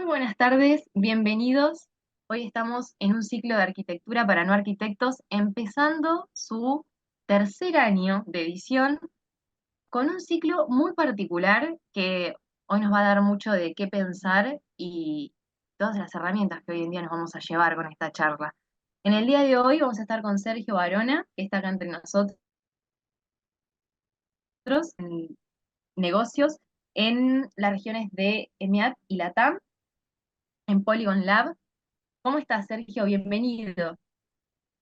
buenas tardes, bienvenidos. Hoy estamos en un ciclo de arquitectura para no arquitectos, empezando su tercer año de edición con un ciclo muy particular que hoy nos va a dar mucho de qué pensar y todas las herramientas que hoy en día nos vamos a llevar con esta charla. En el día de hoy vamos a estar con Sergio Barona, que está acá entre nosotros en negocios en las regiones de EMEAT y LATAM, en Polygon Lab. ¿Cómo estás, Sergio? Bienvenido.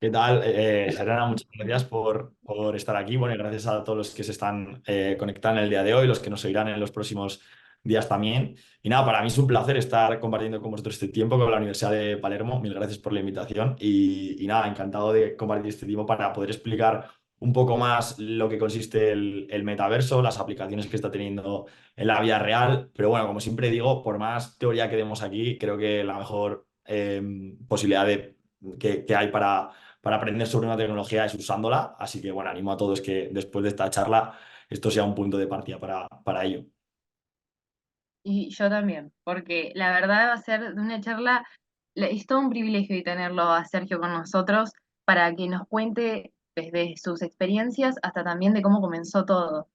¿Qué tal? Serena, muchas gracias por estar aquí. Bueno, y gracias a todos los que se están conectando en el día de hoy, los que nos oirán en los próximos días también. Y nada, para mí es un placer estar compartiendo con vosotros este tiempo con la Universidad de Palermo. Mil gracias por la invitación y nada, encantado de compartir este tiempo para poder explicar un poco más lo que consiste el metaverso, las aplicaciones que está teniendo en la vida real. Pero bueno, como siempre digo, por más teoría que demos aquí, creo que la mejor posibilidad que hay para aprender sobre una tecnología es usándola. Así que bueno, animo a todos que después de esta charla esto sea un punto de partida para ello. Y yo también, porque la verdad va a ser de una charla, es todo un privilegio y tenerlo a Sergio con nosotros para que nos cuente desde sus experiencias hasta también de cómo comenzó todo.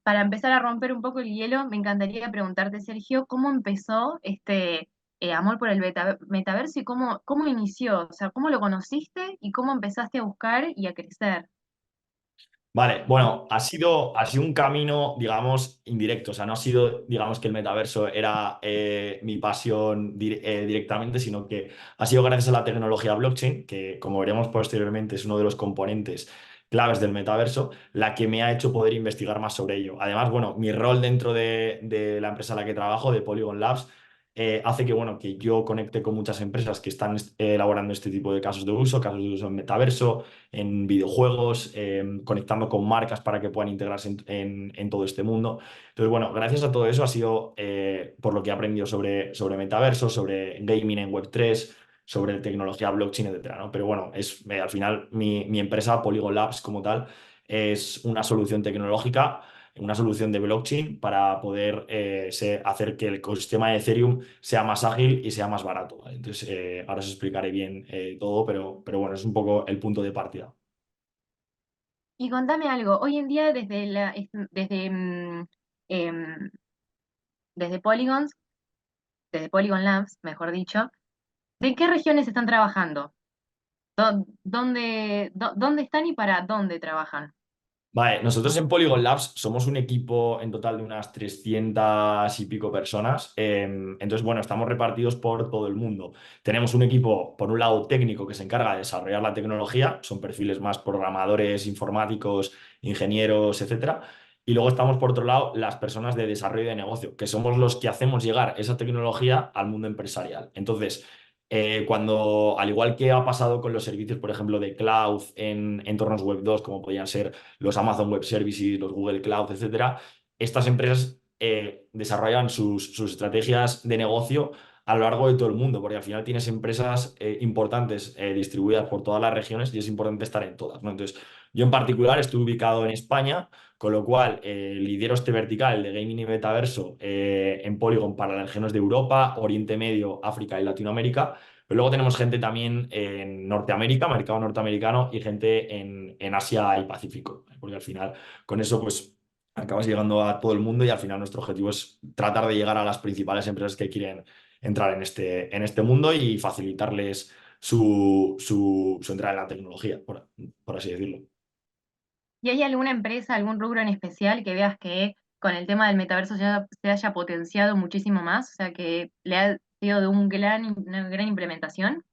Para empezar a romper un poco el hielo, me encantaría preguntarte, Sergio, ¿cómo empezó este amor por el metaverso y cómo inició? O sea, ¿cómo lo conociste y cómo empezaste a buscar y a crecer? Vale, bueno, ha sido un camino, digamos, indirecto. O sea, no ha sido, digamos, que el metaverso era mi pasión directamente, sino que ha sido gracias a la tecnología blockchain, que como veremos posteriormente es uno de los componentes claves del metaverso, la que me ha hecho poder investigar más sobre ello. Además, bueno, mi rol dentro de la empresa en la que trabajo, de Polygon Labs, hace que, bueno, que yo conecte con muchas empresas que están elaborando este tipo de casos de uso en metaverso, en videojuegos, conectando con marcas para que puedan integrarse en todo este mundo. Entonces, bueno, gracias a todo eso ha sido por lo que he aprendido sobre metaverso, sobre gaming en Web3, sobre tecnología blockchain, etcétera, ¿no? Pero bueno, al final mi empresa, Polygon Labs como tal, es una solución tecnológica, una solución de blockchain para poder hacer que el ecosistema de Ethereum sea más ágil y sea más barato, ¿vale? Entonces, ahora os explicaré bien todo, pero bueno, es un poco el punto de partida. Y contame algo, hoy en día desde, em, desde Polygons, desde Polygon Labs, mejor dicho, ¿de qué regiones están trabajando? ¿Dónde están y para dónde trabajan? Vale, nosotros en Polygon Labs somos un equipo en total de unas 300 y pico personas. Entonces, bueno, estamos repartidos por todo el mundo. Tenemos un equipo, por un lado, técnico que se encarga de desarrollar la tecnología, son perfiles más programadores, informáticos, ingenieros, etcétera. Y luego estamos, por otro lado, las personas de desarrollo de negocio, que somos los que hacemos llegar esa tecnología al mundo empresarial. Entonces, cuando, al igual que ha pasado con los servicios, por ejemplo, de cloud en entornos web 2, como podían ser los Amazon Web Services, los Google Cloud, etcétera, estas empresas desarrollan sus estrategias de negocio a lo largo de todo el mundo, porque al final tienes empresas importantes distribuidas por todas las regiones y es importante estar en todas, ¿no? Entonces, yo en particular estoy ubicado en España, con lo cual lidero este vertical, el de gaming y metaverso, en Polygon para las regiones de Europa, Oriente Medio, África y Latinoamérica. Pero luego tenemos gente también en Norteamérica, mercado norteamericano, y gente en Asia y Pacífico, ¿eh? Porque al final con eso pues acabas llegando a todo el mundo y al final nuestro objetivo es tratar de llegar a las principales empresas que quieren entrar en este mundo y facilitarles su entrada en la tecnología, por así decirlo. ¿Y hay alguna empresa, algún rubro en especial que veas que con el tema del metaverso se haya potenciado muchísimo más? O sea, que le ha sido de una gran implementación.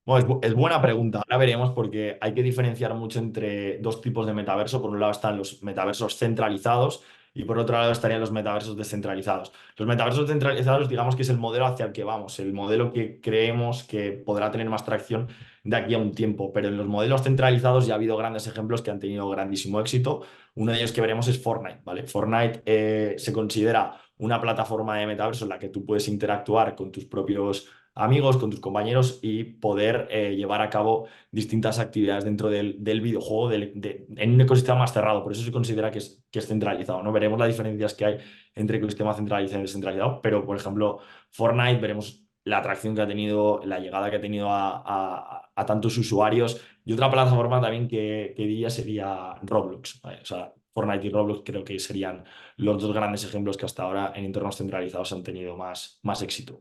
Bueno, es buena pregunta. Ahora veremos porque hay que diferenciar mucho entre dos tipos de metaverso. Por un lado están los metaversos centralizados y por otro lado estarían los metaversos descentralizados. Los metaversos centralizados, digamos que es el modelo hacia el que vamos, el modelo que creemos que podrá tener más tracción de aquí a un tiempo. Pero en los modelos centralizados ya ha habido grandes ejemplos que han tenido grandísimo éxito. Uno de ellos que veremos es Fortnite, ¿vale? Fortnite se considera una plataforma de metaverso en la que tú puedes interactuar con tus propios amigos, con tus compañeros y poder llevar a cabo distintas actividades dentro del videojuego en un ecosistema más cerrado. Por eso se considera que es centralizado, ¿no? Veremos las diferencias que hay entre ecosistema centralizado y descentralizado, pero por ejemplo, Fortnite, veremos la atracción que ha tenido, la llegada que ha tenido a tantos usuarios. Y otra plataforma también que diría sería Roblox, ¿vale? O sea, Fortnite y Roblox creo que serían los dos grandes ejemplos que hasta ahora en entornos centralizados han tenido más éxito.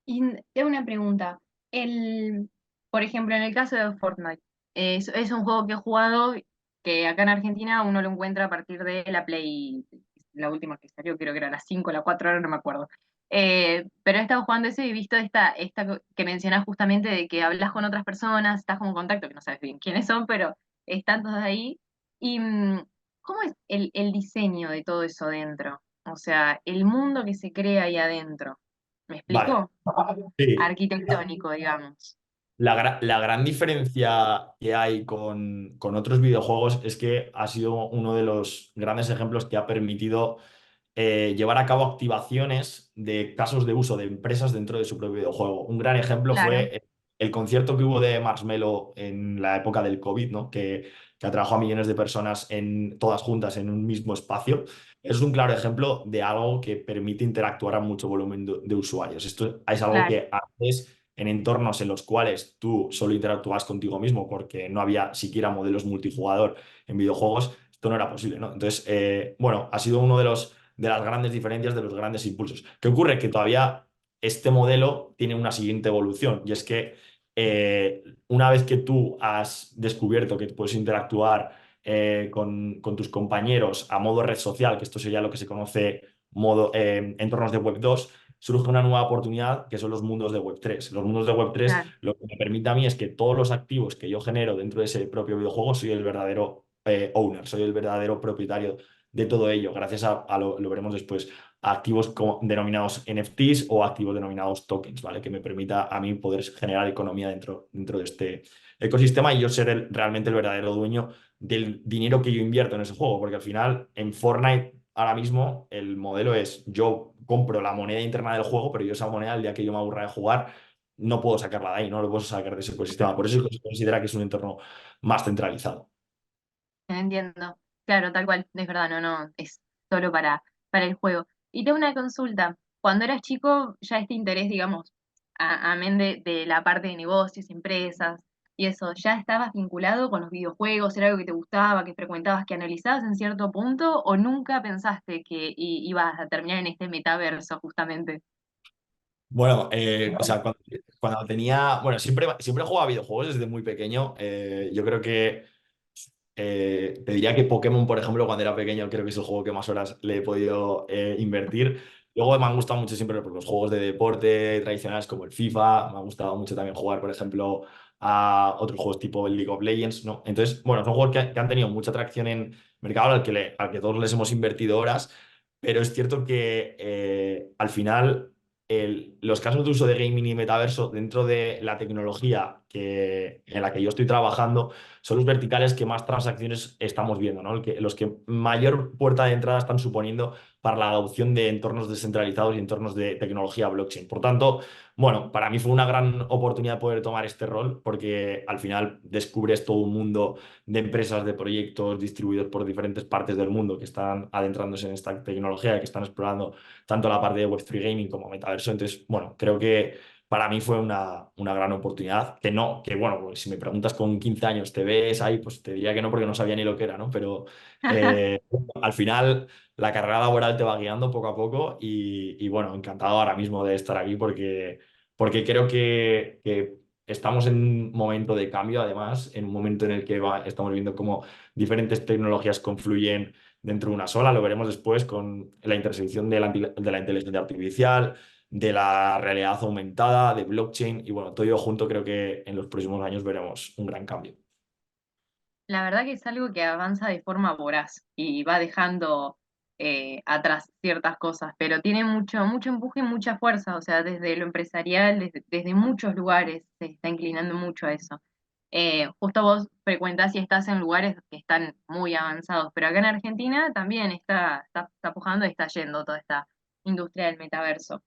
Y tengo una pregunta. El, por ejemplo, en el caso de Fortnite, es un juego que he jugado que acá en Argentina uno lo encuentra a partir de la Play, la última que salió, creo que era la 5 la 4 ahora no me acuerdo. Pero he estado jugando eso y he visto esta que mencionás justamente de que hablas con otras personas, estás como en contacto, que no sabes bien quiénes son, pero están todos ahí. ¿Y cómo es el diseño de todo eso dentro? O sea, el mundo que se crea ahí adentro. ¿Me Vale. explico? Sí. Arquitectónico, digamos. La gran diferencia que hay con otros videojuegos es que ha sido uno de los grandes ejemplos que ha permitido llevar a cabo activaciones de casos de uso de empresas dentro de su propio videojuego. Un gran ejemplo Claro, fue el concierto que hubo de Marshmello en la época del COVID, ¿no? Que atrajo a millones de personas todas juntas en un mismo espacio. Es un claro ejemplo de algo que permite interactuar a mucho volumen de usuarios. Esto es algo claro. que antes en entornos en los cuales tú solo interactúas contigo mismo porque no había siquiera modelos multijugador en videojuegos, esto no era posible, ¿no? Entonces, bueno, ha sido uno de las grandes diferencias, de los grandes impulsos. ¿Qué ocurre? Que todavía este modelo tiene una siguiente evolución y es que una vez que tú has descubierto que puedes interactuar con tus compañeros a modo red social, que esto sería lo que se conoce modo entornos de Web 2, surge una nueva oportunidad que son los mundos de Web 3. Los mundos de Web 3 Claro. lo que me permite a mí es que todos los activos que yo genero dentro de ese propio videojuego soy el verdadero owner, soy el verdadero propietario de todo ello, gracias lo veremos después, a activos denominados NFTs o activos denominados tokens, ¿vale? Que me permita a mí poder generar economía dentro de este ecosistema y yo ser realmente el verdadero dueño del dinero que yo invierto en ese juego, porque al final en Fortnite ahora mismo el modelo es yo compro la moneda interna del juego, pero yo esa moneda el día que yo me aburra de jugar no puedo sacarla de ahí, no lo puedo sacar de ese ecosistema. Por eso se considera que es un entorno más centralizado. Entiendo. Claro, tal cual. Es verdad, no, no. Es solo para el juego. Y tengo una consulta. Cuando eras chico, ya este interés, digamos, amén de la parte de negocios, empresas y eso, ¿ya estabas vinculado con los videojuegos? ¿Era algo que te gustaba, que frecuentabas, que analizabas en cierto punto? ¿O nunca pensaste que ibas a terminar en este metaverso, justamente? Bueno, o sea, cuando tenía, bueno, siempre he jugado a videojuegos desde muy pequeño. Yo creo que te diría que Pokémon, por ejemplo, cuando era pequeño, creo que es el juego que más horas le he podido invertir. Luego me han gustado mucho siempre los juegos de deporte tradicionales como el FIFA. Me ha gustado mucho también jugar, por ejemplo, a otros juegos tipo el League of Legends, ¿no? Entonces, bueno, son juegos que han tenido mucha atracción en mercado al que todos les hemos invertido horas, pero es cierto que al final los casos de uso de gaming y metaverso dentro de la tecnología en la que yo estoy trabajando son los verticales que más transacciones estamos viendo, ¿no? Los que mayor puerta de entrada están suponiendo para la adopción de entornos descentralizados y entornos de tecnología blockchain. Por tanto, bueno, para mí fue una gran oportunidad poder tomar este rol porque al final descubres todo un mundo de empresas, de proyectos distribuidos por diferentes partes del mundo que están adentrándose en esta tecnología, que están explorando tanto la parte de Web3 Gaming como metaverso. Entonces, bueno, creo que para mí fue una gran oportunidad. Que no, que bueno, pues si me preguntas con 15 años, ¿te ves ahí? Pues te diría que no porque no sabía ni lo que era, ¿no? Pero eh, al final la carrera laboral te va guiando poco a poco y bueno, encantado ahora mismo de estar aquí porque creo que estamos en un momento de cambio, además, en un momento en el que estamos viendo cómo diferentes tecnologías confluyen dentro de una sola. Lo veremos después con la intersección de la inteligencia artificial, de la realidad aumentada, de blockchain y bueno, todo ello junto creo que en los próximos años veremos un gran cambio. La verdad que es algo que avanza de forma voraz y va dejando atrás ciertas cosas, pero tiene mucho, mucho empuje y mucha fuerza, o sea, desde lo empresarial, desde muchos lugares se está inclinando mucho a eso. Justo vos frecuentás y estás en lugares que están muy avanzados, pero acá en Argentina también está pujando y está yendo toda esta industria del metaverso.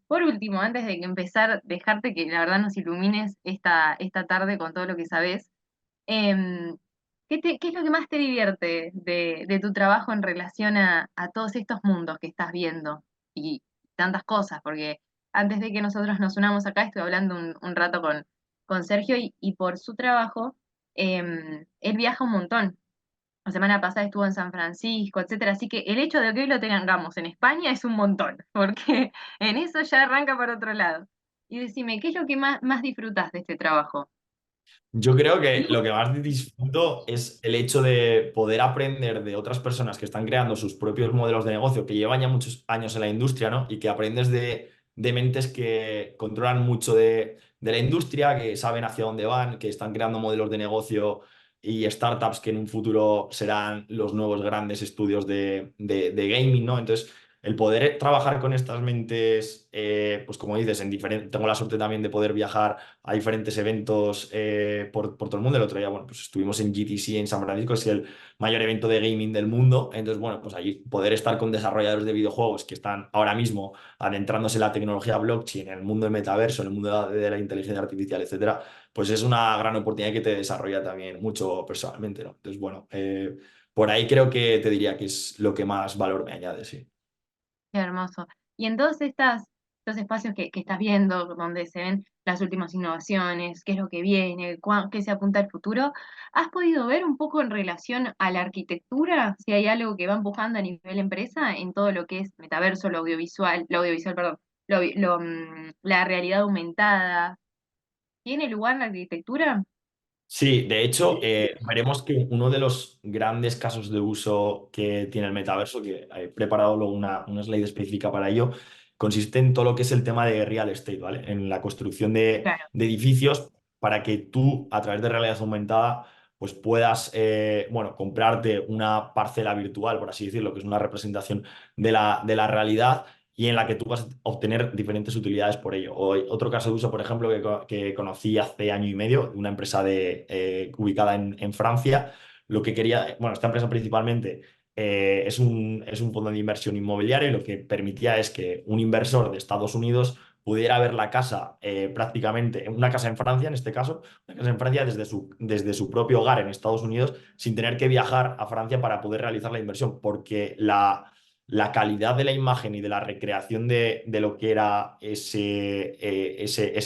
Por último, antes de que empezar, dejarte que la verdad nos ilumines esta tarde con todo lo que sabés. Em, ¿Qué es lo que más te divierte de tu trabajo en relación a todos estos mundos que estás viendo? Y tantas cosas, porque antes de que nosotros nos unamos acá, estuve hablando un rato con Sergio y por su trabajo, él viaja un montón. La semana pasada estuvo en San Francisco, etcétera. Así que el hecho de que hoy lo tengamos en España es un montón, porque en eso ya arranca por otro lado. Y decime, ¿qué es lo que más disfrutás de este trabajo? Yo creo que lo que más disfruto es el hecho de poder aprender de otras personas que están creando sus propios modelos de negocio, que llevan ya muchos años en la industria, ¿no? Y que aprendes de mentes que controlan mucho de la industria, que saben hacia dónde van, que están creando modelos de negocio y startups que en un futuro serán los nuevos grandes estudios de gaming, ¿no? Entonces, el poder trabajar con estas mentes, pues como dices, tengo la suerte también de poder viajar a diferentes eventos por todo el mundo. El otro día, bueno, pues estuvimos en GTC en San Francisco, que es el mayor evento de gaming del mundo. Entonces, bueno, pues allí poder estar con desarrolladores de videojuegos que están ahora mismo adentrándose en la tecnología blockchain, en el mundo del metaverso, en el mundo de la inteligencia artificial, etcétera, pues es una gran oportunidad que te desarrolla también mucho personalmente, ¿no? Entonces, bueno, por ahí creo que te diría que es lo que más valor me añade, sí. Qué hermoso. Y en todos estos espacios que estás viendo, donde se ven las últimas innovaciones, qué es lo que viene, qué se apunta al futuro, ¿has podido ver un poco en relación a la arquitectura, si hay algo que va empujando a nivel empresa en todo lo que es metaverso, lo audiovisual, perdón, la realidad aumentada? ¿Tiene lugar la arquitectura? Sí, de hecho, veremos que uno de los grandes casos de uso que tiene el metaverso, que he preparado luego una slide específica para ello, consiste en todo lo que es el tema de real estate, ¿vale? En la construcción Claro. de edificios para que tú, a través de realidad aumentada, pues puedas, bueno, comprarte una parcela virtual, por así decirlo, que es una representación de la realidad y en la que tú vas a obtener diferentes utilidades por ello. Otro caso de uso, por ejemplo, que conocí hace año y medio, de una empresa ubicada en Francia, lo que quería, bueno, esta empresa principalmente es un fondo de inversión inmobiliario y lo que permitía es que un inversor de Estados Unidos pudiera ver la casa prácticamente, una casa en Francia en este caso, una casa en Francia desde su propio hogar en Estados Unidos sin tener que viajar a Francia para poder realizar la inversión, porque la calidad de la imagen y de la recreación de lo que era ese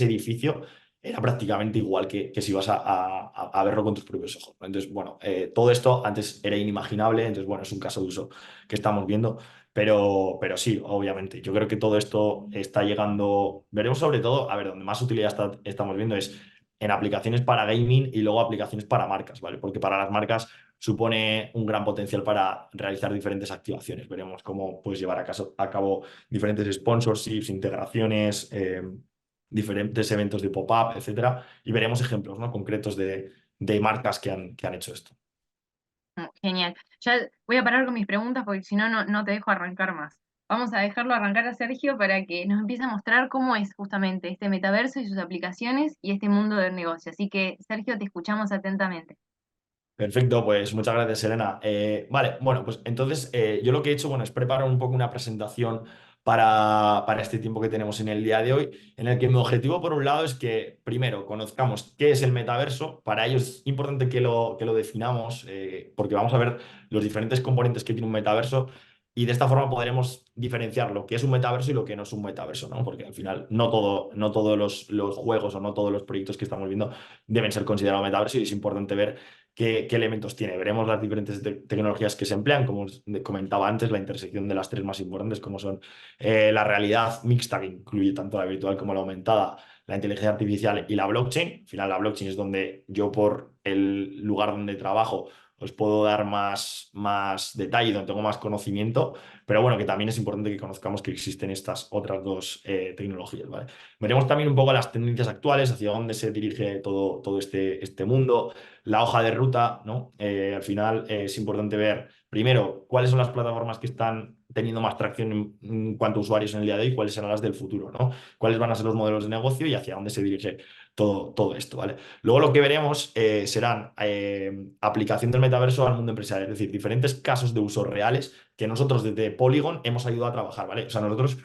edificio era prácticamente igual que si vas a verlo con tus propios ojos, ¿no? Entonces, bueno, todo esto antes era inimaginable, entonces, bueno, es un caso de uso que estamos viendo, pero sí, obviamente, yo creo que todo esto está llegando, veremos sobre todo, a ver, donde más utilidad estamos viendo es en aplicaciones para gaming y luego aplicaciones para marcas, ¿vale? Porque para las marcas supone un gran potencial para realizar diferentes activaciones. Veremos cómo puedes llevar a cabo diferentes sponsorships, integraciones, diferentes eventos de pop-up, etcétera. Y veremos ejemplos, ¿no? concretos de marcas que han hecho esto. Genial. Ya voy a parar con mis preguntas porque si no, no te dejo arrancar más. Vamos a dejarlo arrancar a Sergio para que nos empiece a mostrar cómo es justamente este metaverso y sus aplicaciones y este mundo del negocio. Así que, Sergio, te escuchamos atentamente. Perfecto, pues muchas gracias, Serena. Vale, bueno, pues entonces yo lo que he hecho, bueno, es preparar un poco una presentación para este tiempo que tenemos en el día de hoy, en el que mi objetivo, por un lado, es que primero conozcamos qué es el metaverso. Para ello es importante que lo definamos, porque vamos a ver los diferentes componentes que tiene un metaverso y de esta forma podremos diferenciar lo que es un metaverso y lo que no es un metaverso, ¿no? Porque al final no todos los juegos o no todos los proyectos que estamos viendo deben ser considerados metaverso y es importante ver qué elementos tiene. Veremos las diferentes tecnologías que se emplean, como os comentaba antes, la intersección de las tres más importantes, como son la realidad mixta, que incluye tanto la virtual como la aumentada, la inteligencia artificial y la blockchain. Al final, la blockchain es donde yo, por el lugar donde trabajo, os puedo dar más detalle, donde tengo más conocimiento, pero bueno, que también es importante que conozcamos que existen estas otras dos tecnologías, ¿vale? Veremos también un poco las tendencias actuales, hacia dónde se dirige todo este mundo, la hoja de ruta, ¿no? Al final es importante ver, primero, cuáles son las plataformas que están teniendo más tracción en cuanto a usuarios en el día de hoy, cuáles serán las del futuro, ¿no? Cuáles van a ser los modelos de negocio y hacia dónde se dirige todo esto, ¿vale? Luego lo que veremos serán aplicación del metaverso al mundo empresarial, es decir, diferentes casos de uso reales que nosotros desde Polygon hemos ayudado a trabajar, ¿vale? O sea, nosotros,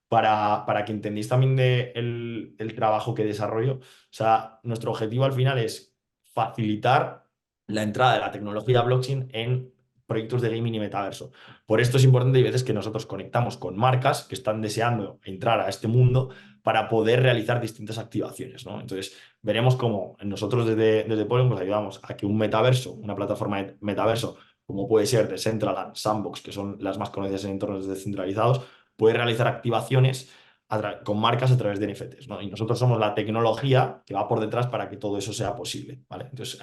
para que entendáis también el trabajo que desarrollo, o sea, nuestro objetivo al final es facilitar la entrada de la tecnología blockchain en proyectos de gaming y metaverso. Por esto es importante, hay veces que nosotros conectamos con marcas que están deseando entrar a este mundo para poder realizar distintas activaciones, ¿no? Entonces, veremos cómo nosotros desde Polygon pues ayudamos a que un metaverso, una plataforma de metaverso, como puede ser Decentraland, Sandbox, que son las más conocidas en entornos descentralizados, puede realizar activaciones con marcas a través de NFTs, ¿no? Y nosotros somos la tecnología que va por detrás para que todo eso sea posible, ¿vale? Entonces,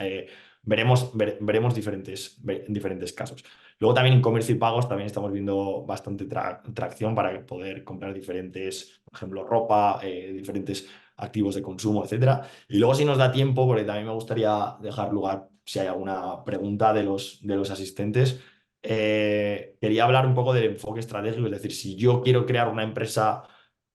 veremos diferentes casos. Luego también en comercio y pagos también estamos viendo bastante tracción para poder comprar diferentes, por ejemplo, ropa, diferentes activos de consumo, etcétera. Y luego si nos da tiempo, porque también me gustaría dejar lugar si hay alguna pregunta de los asistentes, quería hablar un poco del enfoque estratégico, es decir, si yo quiero crear una empresa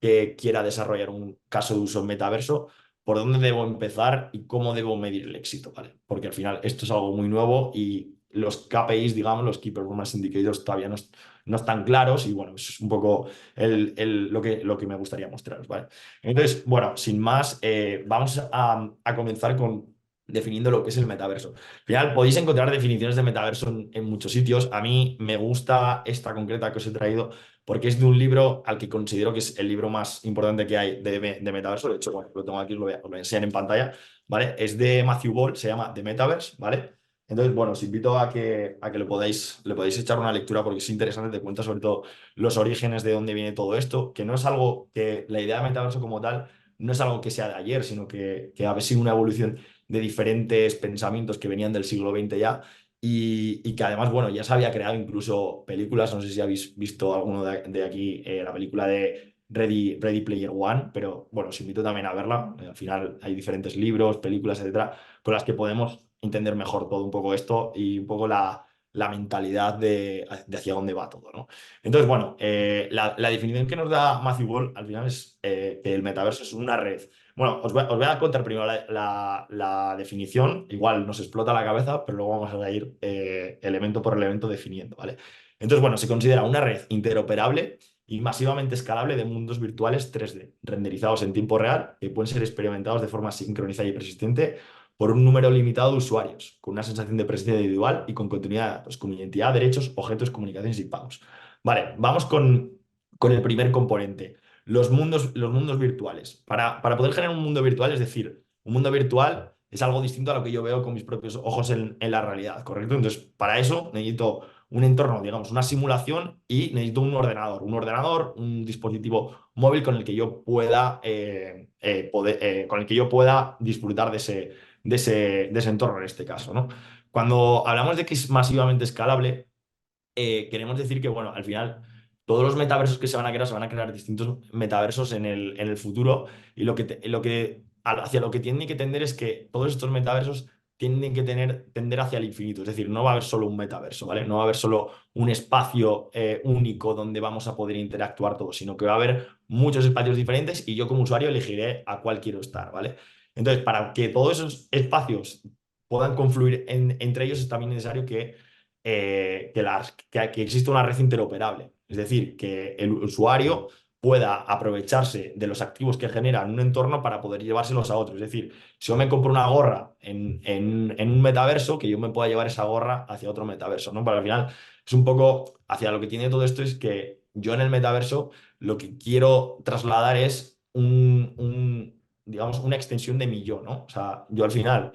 que quiera desarrollar un caso de uso en metaverso, por dónde debo empezar y cómo debo medir el éxito, ¿vale? Porque al final esto es algo muy nuevo y los KPIs, digamos, los Key Performance Indicators, todavía no están claros y bueno, eso es un poco lo que me gustaría mostraros, ¿vale? Entonces, bueno, sin más, vamos a comenzar con definiendo lo que es el metaverso. Al final, podéis encontrar definiciones de metaverso en muchos sitios. A mí me gusta esta concreta que os he traído porque es de un libro al que considero que es el libro más importante que hay de metaverso. De hecho, bueno, lo tengo aquí, os lo voy a enseñar en pantalla, ¿vale? Es de Matthew Ball, se llama The Metaverse, ¿vale? Entonces, bueno, os invito a que le podáis echar una lectura porque es interesante, te cuenta sobre todo los orígenes de dónde viene todo esto, que no es algo que la idea de metaverso como tal no es algo que sea de ayer, sino que ha sido una evolución de diferentes pensamientos que venían del siglo XX ya y que además, bueno, ya se había creado incluso películas, no sé si habéis visto alguno de aquí, la película de Ready Player One, pero bueno, os invito también a verla. Al final hay diferentes libros, películas, etcétera, con las que podemos entender mejor todo un poco esto y un poco la mentalidad de hacia dónde va todo, ¿no? Entonces, bueno, la definición que nos da Matthew Ball al final es que el metaverso es una red. Bueno, os voy a contar primero la definición, igual nos explota la cabeza, pero luego vamos a ir elemento por elemento definiendo, ¿vale? Entonces, bueno, se considera una red interoperable y masivamente escalable de mundos virtuales 3D, renderizados en tiempo real, que pueden ser experimentados de forma sincronizada y persistente por un número limitado de usuarios, con una sensación de presencia individual y con continuidad de datos, con identidad, derechos, objetos, comunicaciones y pagos. Vale, vamos con el primer componente, los mundos virtuales. Para poder generar un mundo virtual, es decir, un mundo virtual es algo distinto a lo que yo veo con mis propios ojos en la realidad, ¿correcto? Entonces, para eso necesito un entorno, digamos, una simulación y necesito un dispositivo móvil con el que yo pueda, con el que yo pueda disfrutar de ese entorno en este caso, ¿no? Cuando hablamos de que es masivamente escalable, queremos decir que, bueno, al final todos los metaversos que se van a crear distintos metaversos en el futuro y hacia lo que tienen que tender es que todos estos metaversos tienen que tender hacia el infinito, es decir, no va a haber solo un metaverso, ¿vale? No va a haber solo un espacio único donde vamos a poder interactuar todos, sino que va a haber muchos espacios diferentes y yo como usuario elegiré a cuál quiero estar, ¿vale? Entonces, para que todos esos espacios puedan confluir entre ellos es también necesario que existe una red interoperable. Es decir, que el usuario pueda aprovecharse de los activos que genera en un entorno para poder llevárselos a otros. Es decir, si yo me compro una gorra en un metaverso, que yo me pueda llevar esa gorra hacia otro metaverso, ¿no? Pero al final es un poco hacia lo que tiene todo esto es que yo en el metaverso lo que quiero trasladar es digamos, una extensión de mi yo, ¿no? O sea, yo al final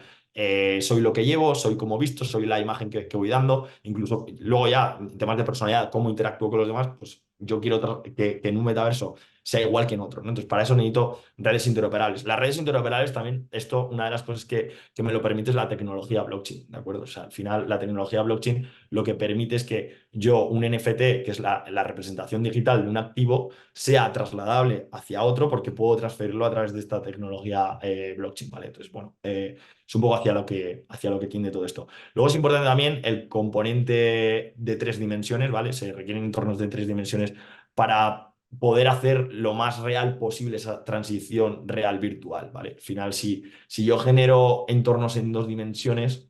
soy lo que llevo, soy como visto, soy la imagen que voy dando, incluso luego ya en temas de personalidad, cómo interactúo con los demás, pues yo quiero que en un metaverso sea igual que en otro, ¿no? Entonces, para eso necesito redes interoperables. Las redes interoperables también, esto, una de las cosas que me lo permite es la tecnología blockchain, ¿de acuerdo? O sea, al final, la tecnología blockchain lo que permite es que yo, un NFT, que es la representación digital de un activo, sea trasladable hacia otro porque puedo transferirlo a través de esta tecnología blockchain, ¿vale? Entonces, bueno, es un poco hacia lo que tiende todo esto. Luego es importante también el componente de 3 dimensiones, ¿vale? Se requieren entornos de 3 dimensiones para poder hacer lo más real posible esa transición real virtual, ¿vale? Al final, si yo genero entornos en 2 dimensiones,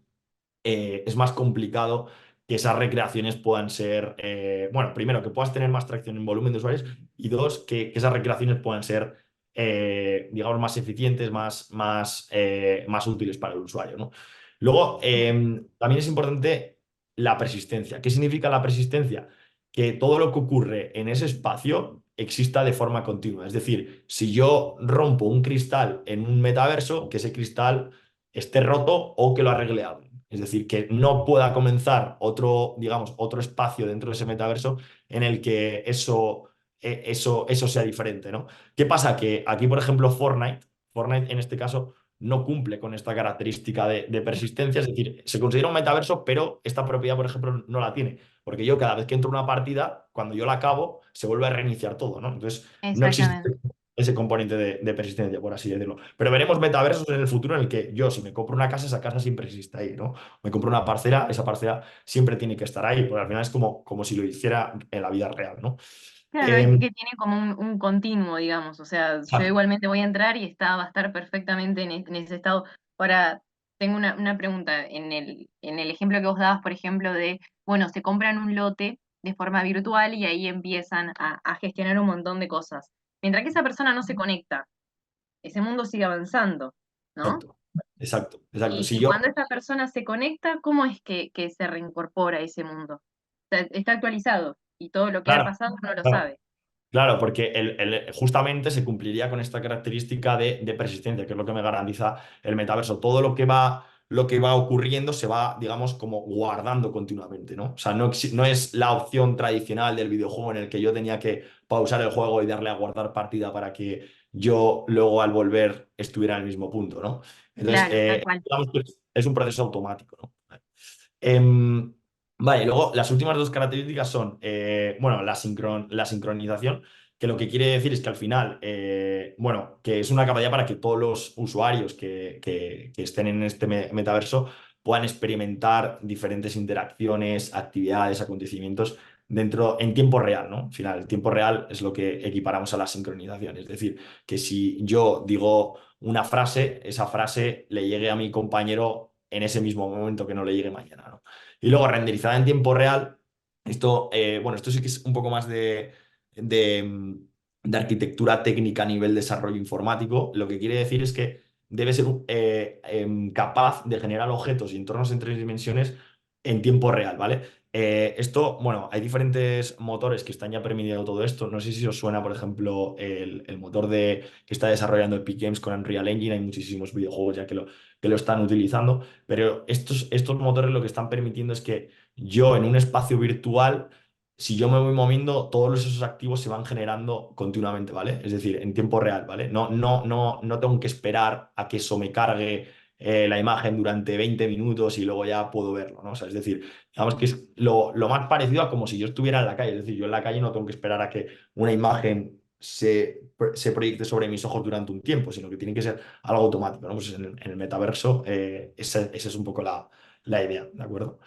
es más complicado que esas recreaciones puedan ser, bueno, primero, que puedas tener más tracción en volumen de usuarios y dos, que esas recreaciones puedan ser, digamos, más eficientes, más útiles para el usuario, ¿no? Luego, también es importante la persistencia. ¿Qué significa la persistencia? Que todo lo que ocurre en ese espacio exista de forma continua. Es decir, si yo rompo un cristal en un metaverso, que ese cristal esté roto o que lo arregle alguien. Es decir, que no pueda comenzar otro, digamos, otro espacio dentro de ese metaverso en el que eso sea diferente, ¿no? ¿Qué pasa? Que aquí, por ejemplo, Fortnite en este caso no cumple con esta característica de persistencia, es decir, se considera un metaverso, pero esta propiedad, por ejemplo, no la tiene, porque yo cada vez que entro a una partida, cuando yo la acabo, se vuelve a reiniciar todo, ¿no? Entonces, no existe Exactamente. ese componente de persistencia, por así decirlo. Pero veremos metaversos en el futuro en el que yo, si me compro una casa, esa casa siempre existe ahí, ¿no? Me compro una parcela, esa parcela siempre tiene que estar ahí, porque al final es como si lo hiciera en la vida real, ¿no? Claro, es Eh, que tiene como un continuo, digamos. O sea, yo exacto, igualmente voy a entrar y va a estar perfectamente en ese estado. Ahora, tengo una pregunta. En el ejemplo que vos dabas, por ejemplo, de, bueno, se compran un lote de forma virtual y ahí empiezan a gestionar un montón de cosas. Mientras que esa persona no se conecta, ese mundo sigue avanzando, ¿no? exacto, exacto, exacto. Y, Si y yo, cuando esa persona se conecta, ¿cómo es que se reincorpora a ese mundo? O sea, está actualizado y todo lo que ha claro, pasado no lo claro. sabe. Claro, porque justamente se cumpliría con esta característica de persistencia, que es lo que me garantiza el metaverso. Todo lo que va ocurriendo se va, digamos, como guardando continuamente, ¿no? O sea, no es la opción tradicional del videojuego en el que yo tenía que pausar el juego y darle a guardar partida para que yo luego al volver estuviera en el mismo punto, ¿no? Entonces, Claro, tal cual. digamos que es un proceso automático, ¿no? Em, vale, luego las últimas dos características son, bueno, la sincronización, que lo que quiere decir es que al final, bueno, que es una capacidad para que todos los usuarios que estén en este metaverso puedan experimentar diferentes interacciones, actividades, acontecimientos en tiempo real, ¿no? Al final, el tiempo real es lo que equiparamos a la sincronización, es decir, que si yo digo una frase, esa frase le llegue a mi compañero en ese mismo momento, que no le llegue mañana, ¿no? Y luego renderizada en tiempo real, bueno, esto sí que es un poco más de, mm, de arquitectura técnica a nivel desarrollo informático. Lo que quiere decir es que debe ser capaz de generar objetos y entornos en 3 dimensiones en tiempo real, ¿vale? Esto, bueno, hay diferentes motores que están ya permitiendo todo esto. No sé si os suena, por ejemplo, el motor que está desarrollando Epic Games con Unreal Engine. Hay muchísimos videojuegos ya que lo están utilizando. Pero estos motores lo que están permitiendo es que yo en un espacio virtual, si yo me voy moviendo, todos esos activos se van generando continuamente, ¿vale? Es decir, en tiempo real, ¿vale? No tengo que esperar a que eso me cargue la imagen durante 20 minutos y luego ya puedo verlo, ¿no? O sea, es decir, digamos que es lo más parecido a como si yo estuviera en la calle. Es decir, yo en la calle no tengo que esperar a que una imagen se proyecte sobre mis ojos durante un tiempo, sino que tiene que ser algo automático, ¿no? Pues en el metaverso, esa es un poco la idea, ¿de acuerdo?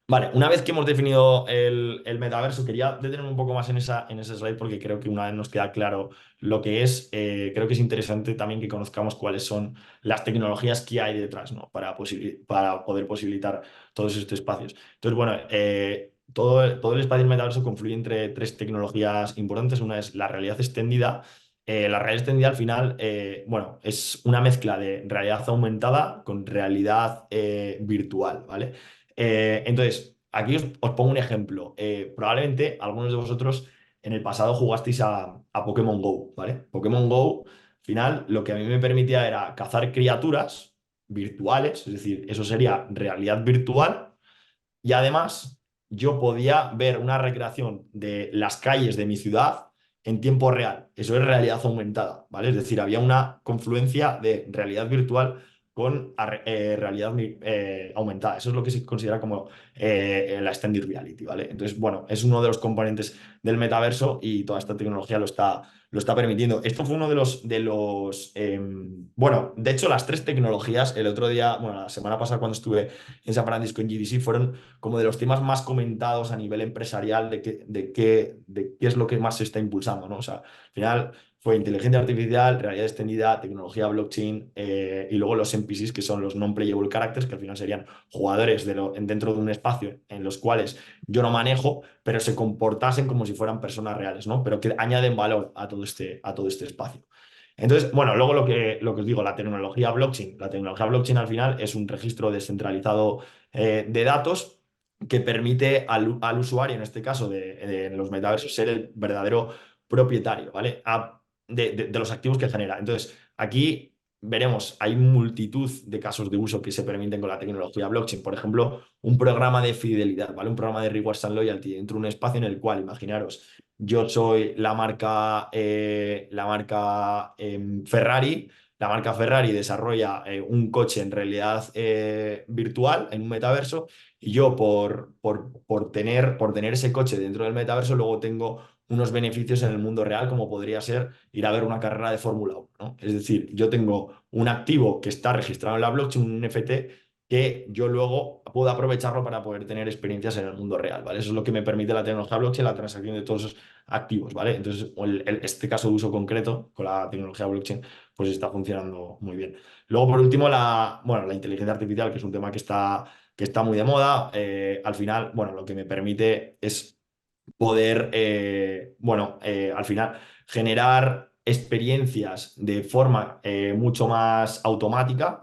Vale, una vez que hemos definido el metaverso, quería detenerme un poco más en ese slide porque creo que una vez nos queda claro lo que es, creo que es interesante también que conozcamos cuáles son las tecnologías que hay detrás, ¿no? Para poder posibilitar todos estos espacios. Entonces, bueno, todo el espacio del metaverso confluye entre 3 tecnologías importantes. Una es la realidad extendida. La realidad extendida al final, bueno, es una mezcla de realidad aumentada con realidad virtual, ¿vale? Entonces, aquí os pongo un ejemplo. Probablemente algunos de vosotros en el pasado jugasteis a Pokémon Go, ¿vale? Pokémon Go, al final, lo que a mí me permitía era cazar criaturas virtuales, es decir, eso sería realidad virtual, y además yo podía ver una recreación de las calles de mi ciudad en tiempo real. Eso es realidad aumentada, ¿vale? Es decir, había una confluencia de realidad virtual con realidad aumentada. Eso es lo que se considera como la extended reality, ¿vale? Entonces, bueno, es uno de los componentes del metaverso y toda esta tecnología lo está permitiendo. Esto fue uno bueno, de hecho, las tres tecnologías, el otro día, bueno, la semana pasada cuando estuve en San Francisco en GDC, fueron como de los temas más comentados a nivel empresarial de qué es lo que más se está impulsando, ¿no? O sea, al final fue inteligencia artificial, realidad extendida, tecnología blockchain y luego los NPCs, que son los non-playable characters, que al final serían jugadores dentro de un espacio en los cuales yo no manejo, pero se comportasen como si fueran personas reales, ¿no? Pero que añaden valor a todo este espacio. Entonces, bueno, luego lo que os digo, la tecnología blockchain al final es un registro descentralizado de datos que permite al usuario, en este caso de los metaversos, ser el verdadero propietario, ¿vale? De los activos que genera. Entonces, aquí veremos, hay multitud de casos de uso que se permiten con la tecnología blockchain. Por ejemplo, un programa de fidelidad, ¿vale? Un programa de rewards and loyalty dentro de un espacio en el cual, imaginaros, yo soy la marca Ferrari. La marca Ferrari desarrolla un coche en realidad virtual, en un metaverso, y yo por tener ese coche dentro del metaverso, luego tengo unos beneficios en el mundo real, como podría ser ir a ver una carrera de Fórmula 1, ¿no? Es decir, yo tengo un activo que está registrado en la blockchain, un NFT, que yo luego puedo aprovecharlo para poder tener experiencias en el mundo real, ¿vale? Eso es lo que me permite la tecnología blockchain, la transacción de todos esos activos, ¿vale? Entonces, este caso de uso concreto con la tecnología blockchain, pues está funcionando muy bien. Luego, por último, bueno, la inteligencia artificial, que es un tema que está muy de moda. Al final, bueno, lo que me permite es poder, bueno, al final generar experiencias de forma mucho más automática,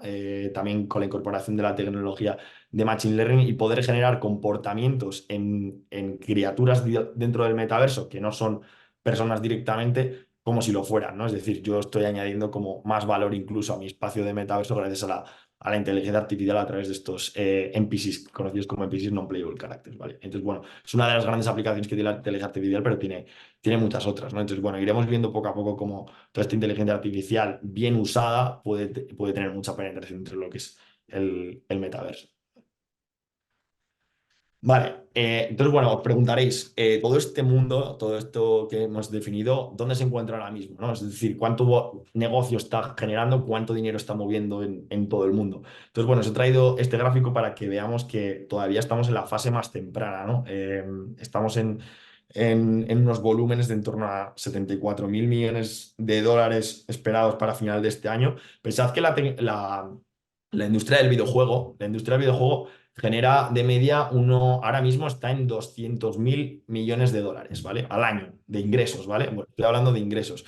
también con la incorporación de la tecnología de Machine Learning y poder generar comportamientos en criaturas dentro del metaverso que no son personas directamente, como si lo fueran, ¿no? Es decir, yo estoy añadiendo como más valor incluso a mi espacio de metaverso gracias a la inteligencia artificial a través de estos NPCs, conocidos como NPCs non-playable characters, ¿vale? Entonces, bueno, es una de las grandes aplicaciones que tiene la inteligencia artificial, pero tiene muchas otras, ¿no? Entonces, bueno, iremos viendo poco a poco cómo toda esta inteligencia artificial bien usada puede tener mucha penetración entre lo que es el metaverso. Vale, entonces, bueno, os preguntaréis, todo este mundo, todo esto que hemos definido, ¿dónde se encuentra ahora mismo? ¿No? Es decir, ¿cuánto negocio está generando, cuánto dinero está moviendo en todo el mundo? Entonces, bueno, os he traído este gráfico para que veamos que todavía estamos en la fase más temprana, ¿no? Estamos en unos volúmenes de en torno a 74.000 millones de dólares esperados para final de este año. Pensad que la industria del videojuego genera de media ahora mismo está en 200.000 millones de dólares, ¿vale? Al año de ingresos, ¿vale? Bueno, estoy hablando de ingresos. Sí.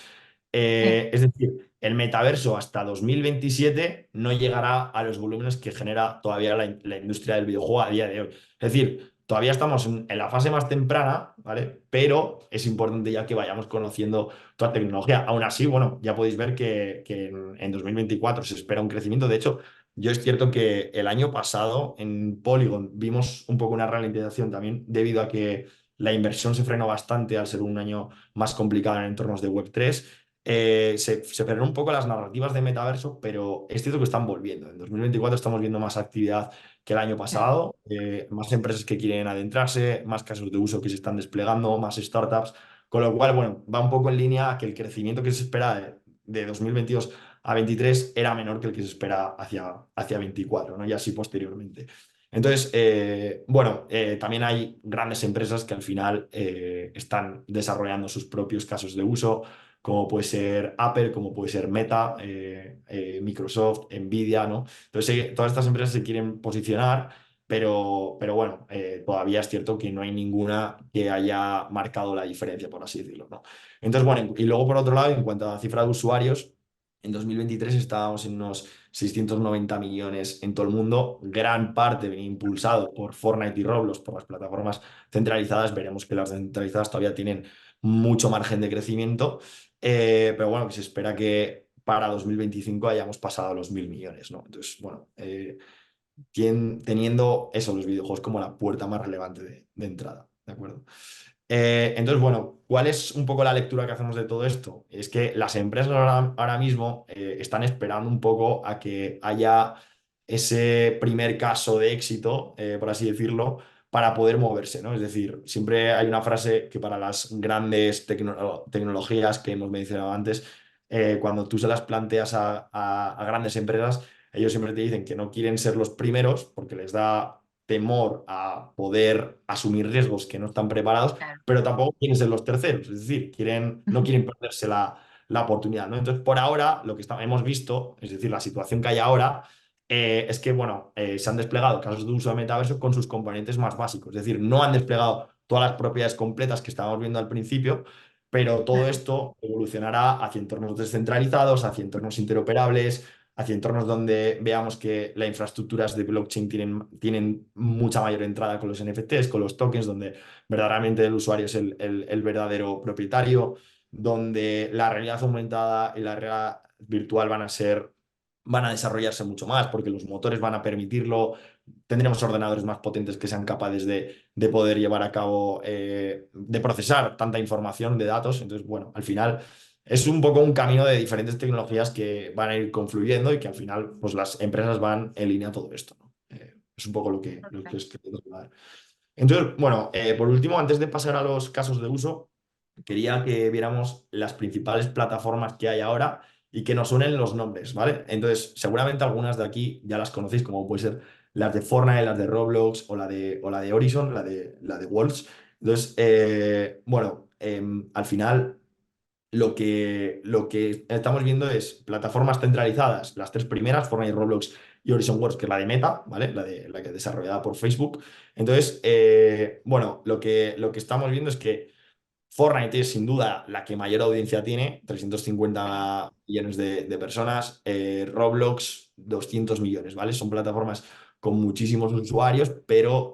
Es decir, el metaverso hasta 2027 no llegará a los volúmenes que genera todavía la industria del videojuego a día de hoy. Es decir, todavía estamos en la fase más temprana, ¿vale? Pero es importante ya que vayamos conociendo toda la tecnología. Aún así, bueno, ya podéis ver que en 2024 se espera un crecimiento. De hecho, yo es cierto que el año pasado en Polygon vimos un poco una ralentización también debido a que la inversión se frenó bastante al ser un año más complicado en entornos de Web3. Se frenaron un poco las narrativas de metaverso, pero es cierto que están volviendo. En 2024 estamos viendo más actividad que el año Mm. pasado, más empresas que quieren adentrarse, más casos de uso que se están desplegando, más startups, con lo cual, bueno, va un poco en línea a que el crecimiento que se espera de 2022 a 23 era menor que el que se espera hacia 24, ¿no? Y así posteriormente. Entonces, bueno, también hay grandes empresas que al final están desarrollando sus propios casos de uso, como puede ser Apple, como puede ser Meta, Microsoft, Nvidia, ¿no? Entonces, todas estas empresas se quieren posicionar, pero bueno, todavía es cierto que no hay ninguna que haya marcado la diferencia, por así decirlo, ¿no? Entonces, bueno, y luego por otro lado, en cuanto a la cifra de usuarios, en 2023 estábamos en unos 690 millones en todo el mundo, gran parte venía impulsado por Fortnite y Roblox, por las plataformas centralizadas. Veremos que las centralizadas todavía tienen mucho margen de crecimiento, pero bueno, que se espera que para 2025 hayamos pasado los 1.000 millones, ¿no? Entonces, bueno, teniendo eso, los videojuegos como la puerta más relevante de entrada, ¿de acuerdo? Entonces, bueno, ¿cuál es un poco la lectura que hacemos de todo esto? Es que las empresas ahora mismo están esperando un poco a que haya ese primer caso de éxito, por así decirlo, para poder moverse, ¿no? Es decir, siempre hay una frase que para las grandes tecnologías que hemos mencionado antes, cuando tú se las planteas a grandes empresas, ellos siempre te dicen que no quieren ser los primeros porque les da temor a poder asumir riesgos que no están preparados, Claro. pero tampoco quieren ser los terceros, es decir, no quieren perderse la oportunidad, ¿no? Entonces, por ahora, lo que hemos visto, es decir, la situación que hay ahora, es que, bueno, se han desplegado casos de uso de metaverso con sus componentes más básicos, es decir, no han desplegado todas las propiedades completas que estábamos viendo al principio, pero todo esto evolucionará hacia entornos descentralizados, hacia entornos interoperables, hacia entornos donde veamos que las infraestructuras de blockchain tienen mucha mayor entrada con los NFTs, con los tokens, donde verdaderamente el usuario es el verdadero propietario, donde la realidad aumentada y la realidad virtual van a desarrollarse mucho más, porque los motores van a permitirlo, tendremos ordenadores más potentes que sean capaces de poder llevar a cabo, de procesar tanta información de datos. Entonces, bueno, al final es un poco un camino de diferentes tecnologías que van a ir confluyendo y que al final pues las empresas van en línea a todo esto, ¿no? Es un poco lo que os quería hablar. Entonces, bueno, por último, antes de pasar a los casos de uso, quería que viéramos las principales plataformas que hay ahora y que nos unen los nombres, ¿vale? Entonces, seguramente algunas de aquí ya las conocéis, como puede ser las de Fortnite, las de Roblox o la de Horizon, la de Worlds. Entonces, bueno, al final lo que estamos viendo es plataformas centralizadas, las tres primeras, Fortnite, Roblox y Horizon Worlds, que es la de Meta, ¿vale? La que es desarrollada por Facebook. Entonces, bueno, lo que estamos viendo es que Fortnite es sin duda la que mayor audiencia tiene, Sí, 350 millones de personas, Roblox 200 millones, ¿vale? Son plataformas con muchísimos usuarios, pero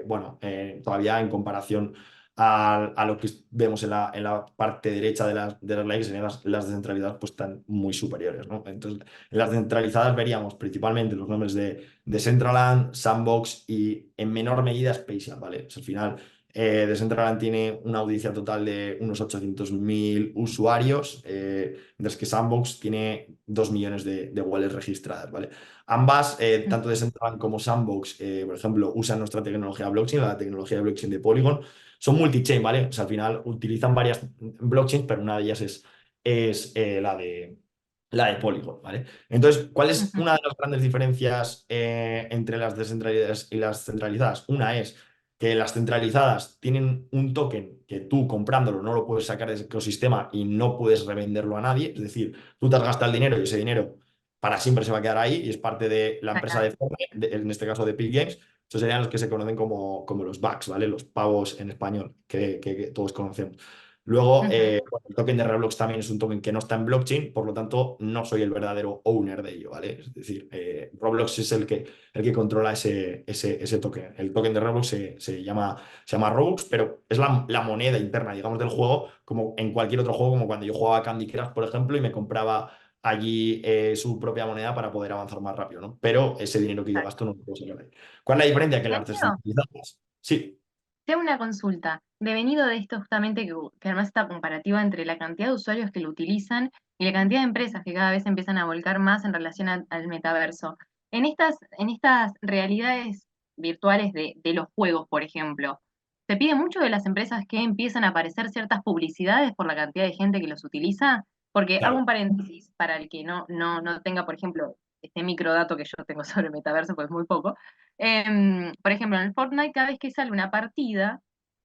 bueno, todavía en comparación a lo que vemos en la parte derecha de las likes, en las descentralizadas, pues están muy superiores, ¿no? Entonces, en las descentralizadas veríamos principalmente los nombres de Decentraland, Sandbox y en menor medida Spatial, ¿vale? Pues al final Decentraland tiene una audiencia total de unos 800.000 usuarios, mientras que Sandbox tiene 2 millones de wallets registradas, ¿vale? Ambas, tanto Decentraland como Sandbox, por ejemplo, usan nuestra tecnología blockchain, la tecnología blockchain de Polygon. Son multi-chain, ¿vale? O sea, al final utilizan varias blockchains, pero una de ellas es la de Polygon, ¿vale? Entonces, ¿cuál es ujú, una de las grandes diferencias entre las descentralizadas y las centralizadas? Una es que las centralizadas tienen un token que tú comprándolo no lo puedes sacar del ecosistema y no puedes revenderlo a nadie. Es decir, tú te has gastado el dinero y ese dinero para siempre se va a quedar ahí y es parte de la empresa de total. Fortnite, en este caso de Epic Games. Estos serían los que se conocen como los bucks, ¿vale? Los pavos en español, que todos conocemos. Luego, Ujú, bueno, el token de Roblox también es un token que no está en blockchain, por lo tanto, no soy el verdadero owner de ello, ¿vale? Es decir, Roblox es el que controla ese token. El token de Roblox se llama Robux, pero es la moneda interna, digamos, del juego, como en cualquier otro juego, como cuando yo jugaba a Candy Crush, por ejemplo, y me compraba allí su propia moneda para poder avanzar más rápido, ¿no? Pero ese dinero que yo gasto exacto. no lo puedo sacar de ahí. ¿Cuál es la diferencia? Que las Darío, descentralizadas. Sí, te hago una consulta. Devenido de esto justamente que además esta comparativa entre la cantidad de usuarios que lo utilizan y la cantidad de empresas que cada vez empiezan a volcar más en relación al metaverso. En estas realidades virtuales de los juegos, por ejemplo, ¿se pide mucho de las empresas que empiezan a aparecer ciertas publicidades por la cantidad de gente que los utiliza? Porque hago claro. un paréntesis para el que no tenga, por ejemplo, este microdato que yo tengo sobre metaverso, pues muy poco. Por ejemplo, en el Fortnite, cada vez que sale una partida,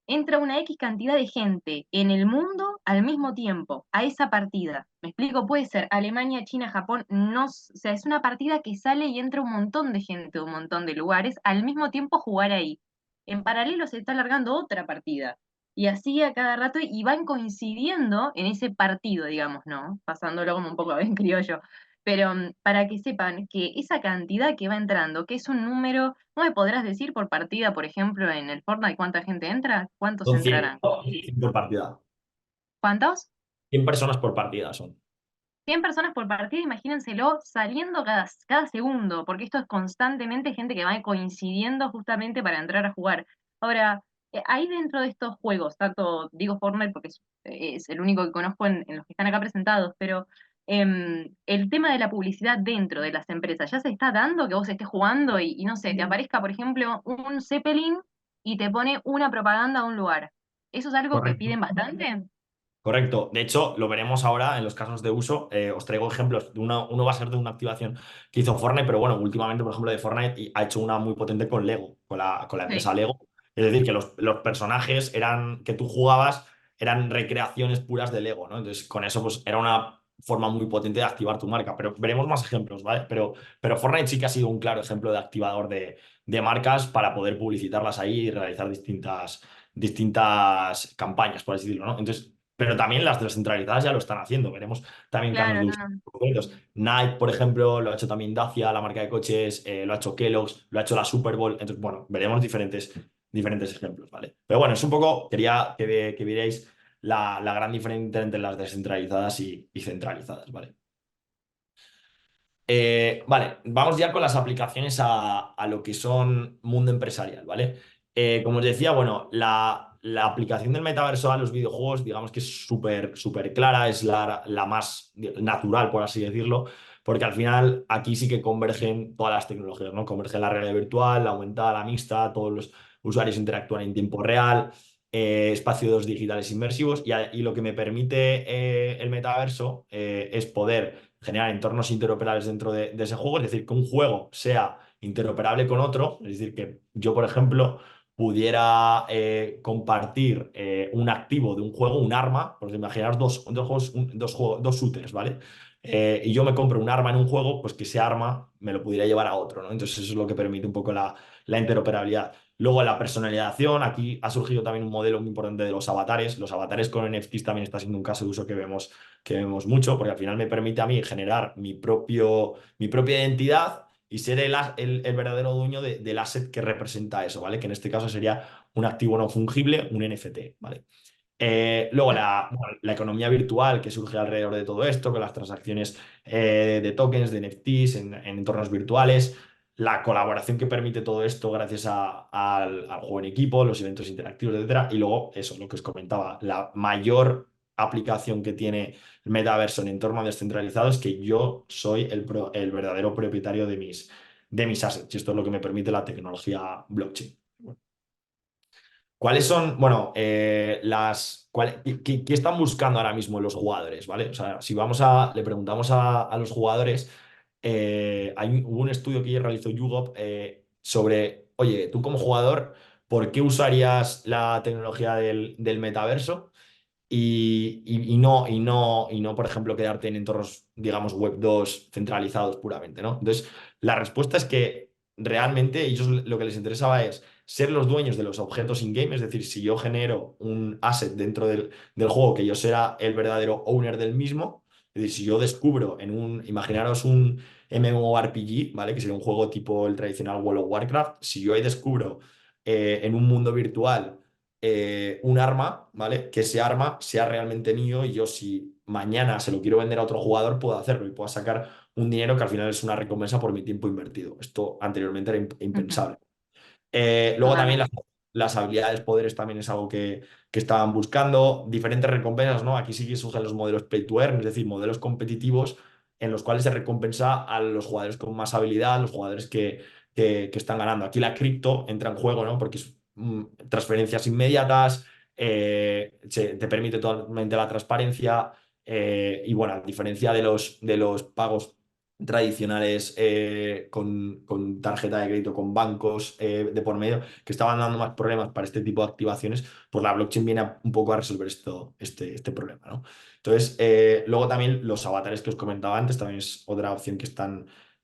entra una X cantidad de gente en el mundo al mismo tiempo a esa partida. Me explico, puede ser Alemania, China, Japón, no, o sea, es una partida que sale y entra un montón de gente de un montón de lugares al mismo tiempo a jugar ahí. En paralelo se está alargando otra partida. Y así a cada rato y van coincidiendo en ese partido, digamos, ¿no? Pasándolo como un poco en criollo. Pero para que sepan que esa cantidad que va entrando, que es un número, ¿no me podrás decir por partida, por ejemplo, en el Fortnite cuánta gente entra? ¿Cuántos Son 100, entrarán? 100 por partida. ¿Cuántos? 100 personas por partida son. 100 personas por partida, imagínenselo saliendo cada segundo, porque esto es constantemente gente que va coincidiendo justamente para entrar a jugar. Ahora, hay dentro de estos juegos, tanto digo Fortnite porque es el único que conozco en los que están acá presentados, pero el tema de la publicidad dentro de las empresas, ¿ya se está dando que vos estés jugando y no sé, te aparezca, por ejemplo, un Zeppelin y te pone una propaganda a un lugar? ¿Eso es algo que Correcto. piden bastante? Correcto. De hecho, lo veremos ahora en los casos de uso. Os traigo ejemplos. Uno va a ser de una activación que hizo Fortnite, pero bueno, últimamente, por ejemplo, de Fortnite ha hecho una muy potente con Lego, con la Sí, empresa Lego. Es decir, que los personajes que tú jugabas eran recreaciones puras de Lego, ¿no? Entonces, con eso, pues era una forma muy potente de activar tu marca. Pero veremos más ejemplos, ¿vale? Pero Fortnite sí que ha sido un claro ejemplo de activador de marcas para poder publicitarlas ahí y realizar distintas campañas, por así decirlo, ¿no? Entonces, pero también las descentralizadas ya lo están haciendo. Veremos también casos claro, de no, uso no. concretos. Nike, por ejemplo, lo ha hecho también Dacia, la marca de coches, lo ha hecho Kellogg's, lo ha hecho la Super Bowl. Entonces, bueno, veremos diferentes ejemplos, ¿vale? Pero bueno, es un poco, quería que vierais la gran diferencia entre las descentralizadas y centralizadas, ¿vale? Vale, vamos ya con las aplicaciones a lo que son mundo empresarial, ¿vale? Como os decía, bueno, la aplicación del metaverso a los videojuegos, digamos que es súper clara, es la más natural, por así decirlo, porque al final aquí sí que convergen todas las tecnologías, ¿no? Converge la realidad virtual, la aumentada, la mixta, todos los usuarios interactúan en tiempo real, espacios digitales inmersivos, y lo que me permite el metaverso es poder generar entornos interoperables dentro de ese juego, es decir, que un juego sea interoperable con otro, es decir, que yo, por ejemplo, pudiera compartir un activo de un juego, un arma, pues imaginaos dos juegos, dos shooters, ¿vale? Y yo me compro un arma en un juego, pues que ese arma me lo pudiera llevar a otro, ¿no? Entonces eso es lo que permite un poco la interoperabilidad. Luego la personalización, aquí ha surgido también un modelo muy importante de los avatares. Los avatares con NFTs también está siendo un caso de uso que vemos mucho, porque al final me permite a mí generar mi propia identidad y ser el verdadero dueño del asset que representa eso, ¿vale? Que en este caso sería un activo no fungible, un NFT, ¿vale? Luego bueno, la economía virtual que surge alrededor de todo esto, con las transacciones de tokens, de NFTs en entornos virtuales, la colaboración que permite todo esto gracias al juego en equipo, los eventos interactivos, etcétera. Y luego, eso, lo que os comentaba, la mayor aplicación que tiene el metaverso en entorno descentralizado es que yo soy el verdadero propietario de mis assets. Y esto es lo que me permite la tecnología blockchain. ¿Cuáles son, bueno, qué están buscando ahora mismo los jugadores, ¿vale? O sea, si le preguntamos a los jugadores, hubo un estudio que realizó YouGov sobre, oye, tú como jugador, ¿por qué usarías la tecnología del metaverso? Y no, por ejemplo, quedarte en entornos, digamos, web 2 centralizados puramente, ¿no? Entonces, la respuesta es que realmente ellos lo que les interesaba es ser los dueños de los objetos in-game, es decir, si yo genero un asset dentro del juego, que yo sea el verdadero owner del mismo, es decir, si yo descubro imaginaros un MMORPG, ¿vale? Que sería un juego tipo el tradicional World of Warcraft, si yo ahí descubro en un mundo virtual un arma, ¿vale? Que ese arma sea realmente mío y yo si mañana se lo quiero vender a otro jugador puedo hacerlo y puedo sacar un dinero que al final es una recompensa por mi tiempo invertido. Esto anteriormente era Ujú, impensable. Luego también totalmente. las habilidades, poderes también es algo que estaban buscando. Diferentes recompensas, ¿no? Aquí sí que surgen los modelos play to earn, es decir, modelos competitivos en los cuales se recompensa a los jugadores con más habilidad, los jugadores que están ganando. Aquí la cripto entra en juego, ¿no? Porque es transferencias inmediatas, te permite totalmente la transparencia y bueno, a diferencia de los pagos tradicionales con tarjeta de crédito, con bancos de por medio, que estaban dando más problemas para este tipo de activaciones, pues la blockchain viene un poco a resolver este problema, ¿no? Entonces, luego también los avatares que os comentaba antes, también es otra opción que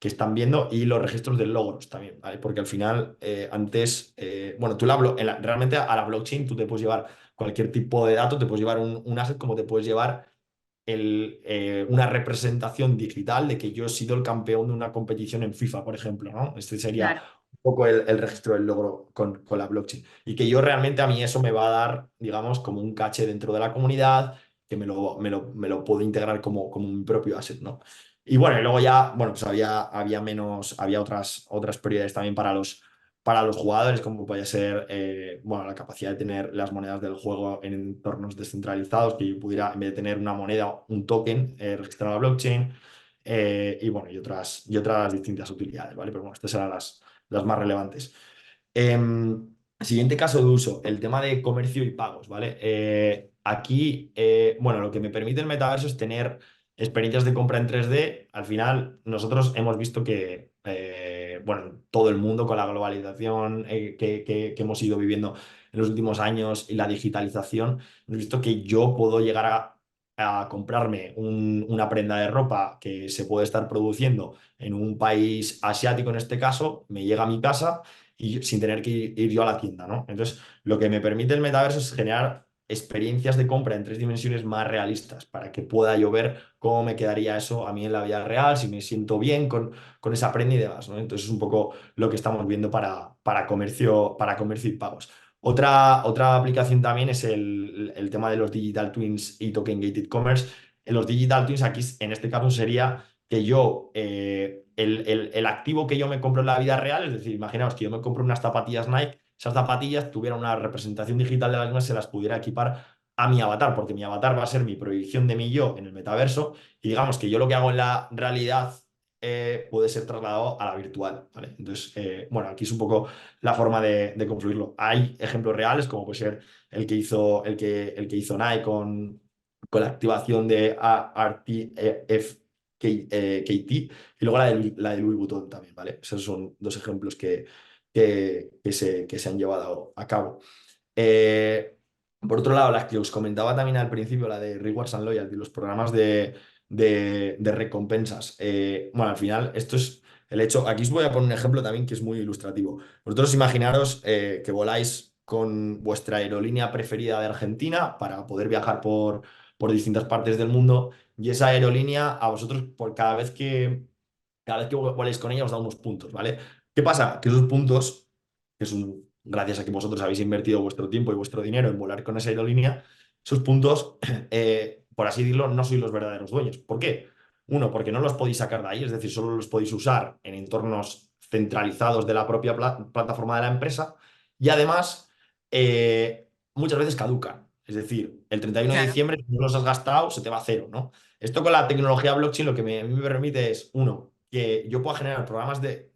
están viendo, y los registros de logros también, ¿vale? Porque al final, antes, bueno, realmente a la blockchain tú te puedes llevar cualquier tipo de dato, te puedes llevar un asset como te puedes llevar una representación digital de que yo he sido el campeón de una competición en FIFA, por ejemplo, ¿no? Este sería Claro. un poco el registro del logro con la blockchain. Y que yo realmente a mí eso me va a dar, digamos, como un caché dentro de la comunidad, que me lo puedo integrar como mi propio asset, ¿no? Y bueno, y luego ya, bueno, pues había otras prioridades también para los jugadores, como puede ser bueno, la capacidad de tener las monedas del juego en entornos descentralizados, que yo pudiera, en vez de tener una moneda, un token registrado en la blockchain, y bueno, y otras distintas utilidades, ¿vale? Pero bueno, estas eran las más relevantes. Siguiente caso de uso, el tema de comercio y pagos, ¿vale? Aquí, bueno, lo que me permite el metaverso es tener experiencias de compra en 3D. Al final, nosotros hemos visto que, bueno, todo el mundo con la globalización que hemos ido viviendo en los últimos años y la digitalización, hemos visto que yo puedo llegar a comprarme una prenda de ropa que se puede estar produciendo en un país asiático en este caso, me llega a mi casa y sin tener que ir yo a la tienda, ¿no? Entonces, lo que me permite el metaverso es generar experiencias de compra en 3 dimensiones más realistas para que pueda yo ver cómo me quedaría eso a mí en la vida real, si me siento bien con esa prenda y demás, ¿no? Entonces, es un poco lo que estamos viendo para comercio y pagos. Otra aplicación también es el tema de los digital twins y token gated commerce. En los digital twins, aquí en este caso sería que yo, el activo que yo me compro en la vida real, es decir, imaginaos que yo me compro unas zapatillas Nike, esas zapatillas tuvieran una representación digital de las mismas, se las pudiera equipar a mi avatar, porque mi avatar va a ser mi proyección de mi yo en el metaverso, y digamos que yo lo que hago en la realidad puede ser trasladado a la virtual, ¿vale? Entonces, bueno, aquí es un poco la forma de confluirlo. Hay ejemplos reales, como puede ser el que hizo Nike con la activación de RTF KT y luego la de Louis Vuitton también, ¿vale? Esos son dos ejemplos que se han llevado a cabo. Eh, por otro lado, las que os comentaba también al principio, la de Rewards and Loyalty, los programas de recompensas. Bueno, al final, esto es el hecho. Aquí os voy a poner un ejemplo también que es muy ilustrativo. Vosotros imaginaros que voláis con vuestra aerolínea preferida de Argentina para poder viajar por distintas partes del mundo y esa aerolínea a vosotros por cada vez que voléis con ella os da unos puntos, ¿vale? ¿Qué pasa? Que esos puntos, que son gracias a que vosotros habéis invertido vuestro tiempo y vuestro dinero en volar con esa aerolínea, esos puntos, por así decirlo, no sois los verdaderos dueños. ¿Por qué? Uno, porque no los podéis sacar de ahí, es decir, solo los podéis usar en entornos centralizados de la propia plataforma de la empresa y además muchas veces caducan. Es decir, el 31 de Claro. diciembre, si no los has gastado, se te va a cero, ¿no? Esto con la tecnología blockchain lo que a mí me permite es, uno, que yo pueda generar programas de